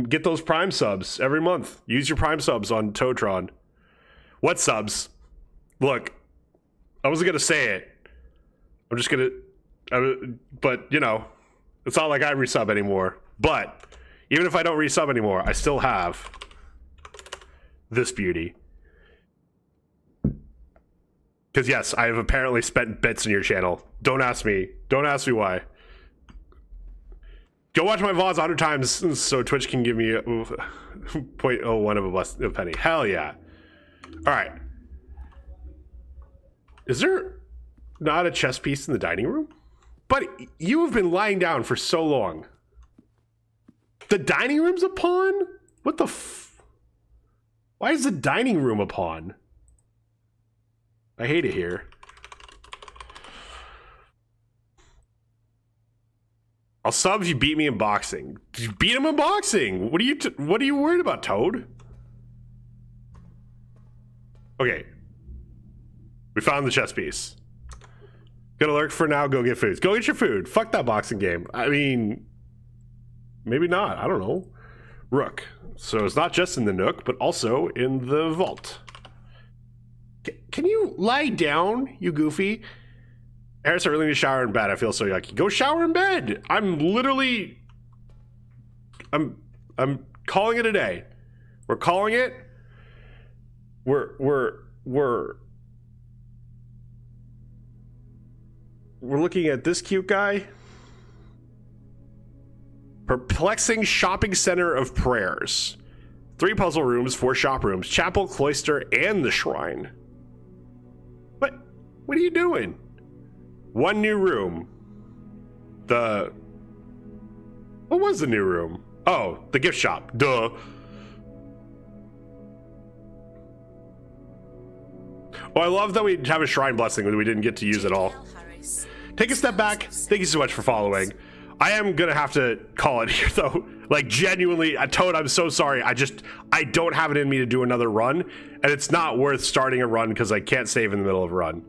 Get those Prime subs every month. Use your Prime subs on Toadtron. What subs? Look, I wasn't going to say it. I'm just going to... But, you know, it's not like I resub anymore. But, even if I don't resub anymore, I still have this beauty. Because, yes, I have apparently spent bits in your channel. Don't ask me. Don't ask me why. Go watch my VODs 100 times so Twitch can give me a 0.01 of a penny. Hell yeah. Alright. Is there not a chess piece in the dining room? But you have been lying down for so long. The dining room's a pawn? What the Why is the dining room a pawn? I hate it here. I'll sub if you beat me in boxing. You beat him in boxing. What are you worried about, Toad? Okay. We found the chess piece. Gonna lurk for now, go get food. Go get your food. Fuck that boxing game. I mean, maybe not. I don't know. Rook. So it's not just in the nook, but also in the vault. Can you lie down, you goofy? Harris, I really need to shower in bed. I feel so yucky. Go shower in bed. I'm calling it a day. We're calling it. We're looking at this cute guy. Perplexing shopping center of prayers. 3 puzzle rooms, 4 shop rooms, chapel, cloister, and the shrine. What are you doing? 1 new room. What was the new room? Oh, the gift shop. Duh. Oh, I love that we have a shrine blessing that we didn't get to use at all. Take a step back. Thank you so much for following. I am gonna have to call it here though. Like genuinely, Toad, I'm so sorry. I don't have it in me to do another run, and it's not worth starting a run because I can't save in the middle of a run.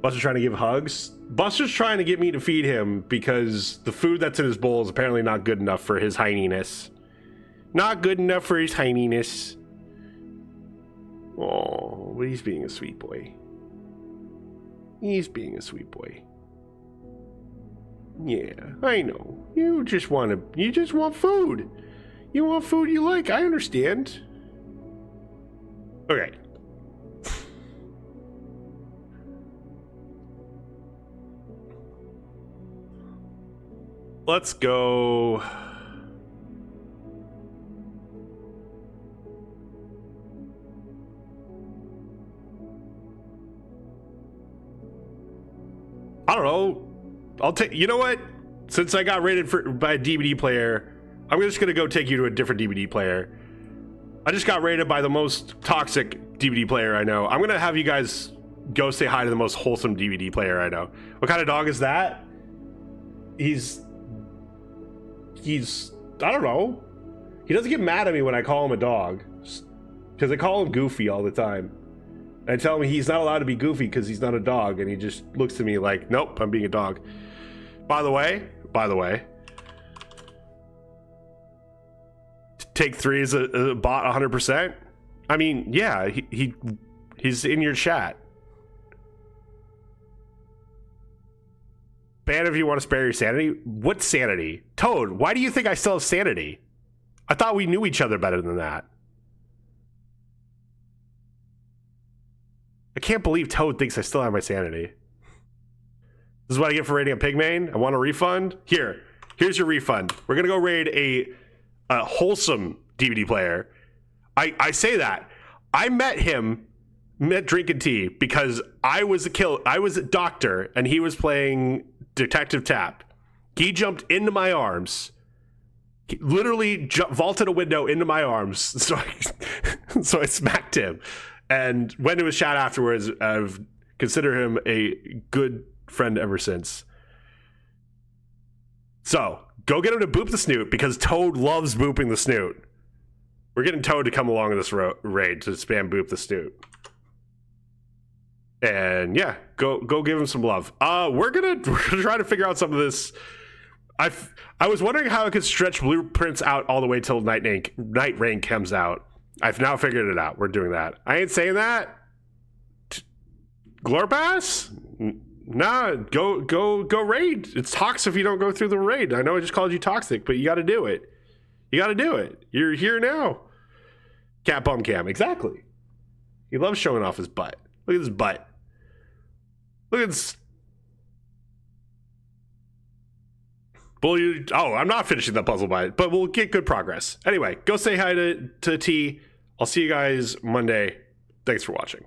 Buster's trying to give hugs. Buster's trying to get me to feed him because the food that's in his bowl is apparently not good enough for his hininess. Not good enough for his hininess. Oh, but he's being a sweet boy. He's being a sweet boy. Yeah, I know. You just want food. You want food you like. I understand. Okay. Let's go. I don't know. I'll take. You know what? Since I got rated by a DVD player, I'm just gonna go take you to a different DVD player. I just got rated by the most toxic DVD player I know. I'm gonna have you guys go say hi to the most wholesome DVD player I know. What kind of dog is that? He's I don't know. He doesn't get mad at me when I call him a dog, because I call him Goofy all the time. I tell him he's not allowed to be Goofy because he's not a dog, and he just looks at me like, nope, I'm being a dog. By the way, Take 3 is a bot 100%. I mean, yeah, he He's in your chat. Ban if you want to spare your sanity. What sanity? Toad, why do you think I still have sanity? I thought we knew each other better than that. I can't believe Toad thinks I still have my sanity. This is what I get for raiding a Pigmane. I want a refund. Here's your refund. We're gonna go raid a wholesome DVD player. I say that. I met drinking tea because I was a doctor and he was playing Detective Tap. He jumped into my arms. He literally vaulted a window into my arms. So I smacked him. And went to his chat afterwards. I've considered him a good friend ever since. So go get him to boop the snoot because Toad loves booping the snoot. We're getting Toad to come along in this raid to spam boop the snoot. And yeah, go give him some love. We're gonna try to figure out some of this. I was wondering how I could stretch blueprints out all the way till Night Rain comes out. I've now figured it out. We're doing that. I ain't saying that. Glorpass? Nah, go raid. It's toxic if you don't go through the raid. I know I just called you toxic, but you got to do it. You got to do it. You're here now. Cat bum cam. Exactly. He loves showing off his butt. Look at his butt. Look at this. Oh, I'm not finishing that puzzle but we'll get good progress. Anyway, go say hi to T. I'll see you guys Monday. Thanks for watching.